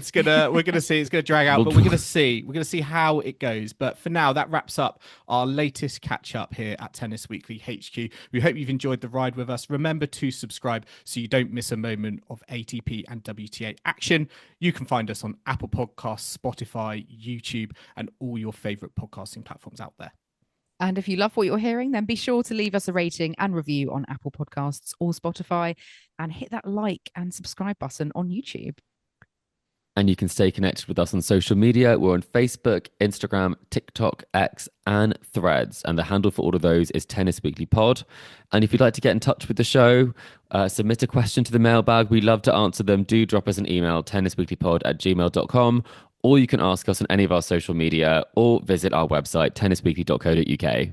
A: we're gonna see it's gonna drag out, but we're gonna see how it goes. But for now, that wraps up our latest catch up here at Tennis Weekly HQ. We hope you've enjoyed the ride with us. Remember to subscribe so you don't miss a moment of ATP and WTA action. You can find us on Apple Podcasts, Spotify, YouTube, and all your favorite podcasting platforms out there.
B: And if you love what you're hearing, then be sure to leave us a rating and review on Apple Podcasts or Spotify, and hit that like and subscribe button on YouTube.
C: And you can stay connected with us on social media. We're on Facebook, Instagram, TikTok, X, and Threads. And the handle for all of those is Tennis Weekly Pod. And if you'd like to get in touch with the show, submit a question to the mailbag. We love to answer them. Do drop us an email, tennisweeklypod@gmail.com. Or you can ask us on any of our social media or visit our website, tennisweekly.co.uk.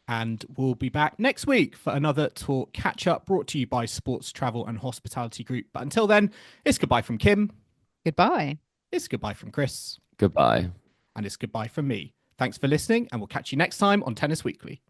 A: And we'll be back next week for another talk catch up brought to you by Sports Travel and Hospitality Group. But until then, it's goodbye from Kim.
B: Goodbye.
A: It's goodbye from Chris.
C: Goodbye.
A: And it's goodbye from me. Thanks for listening, and we'll catch you next time on Tennis Weekly.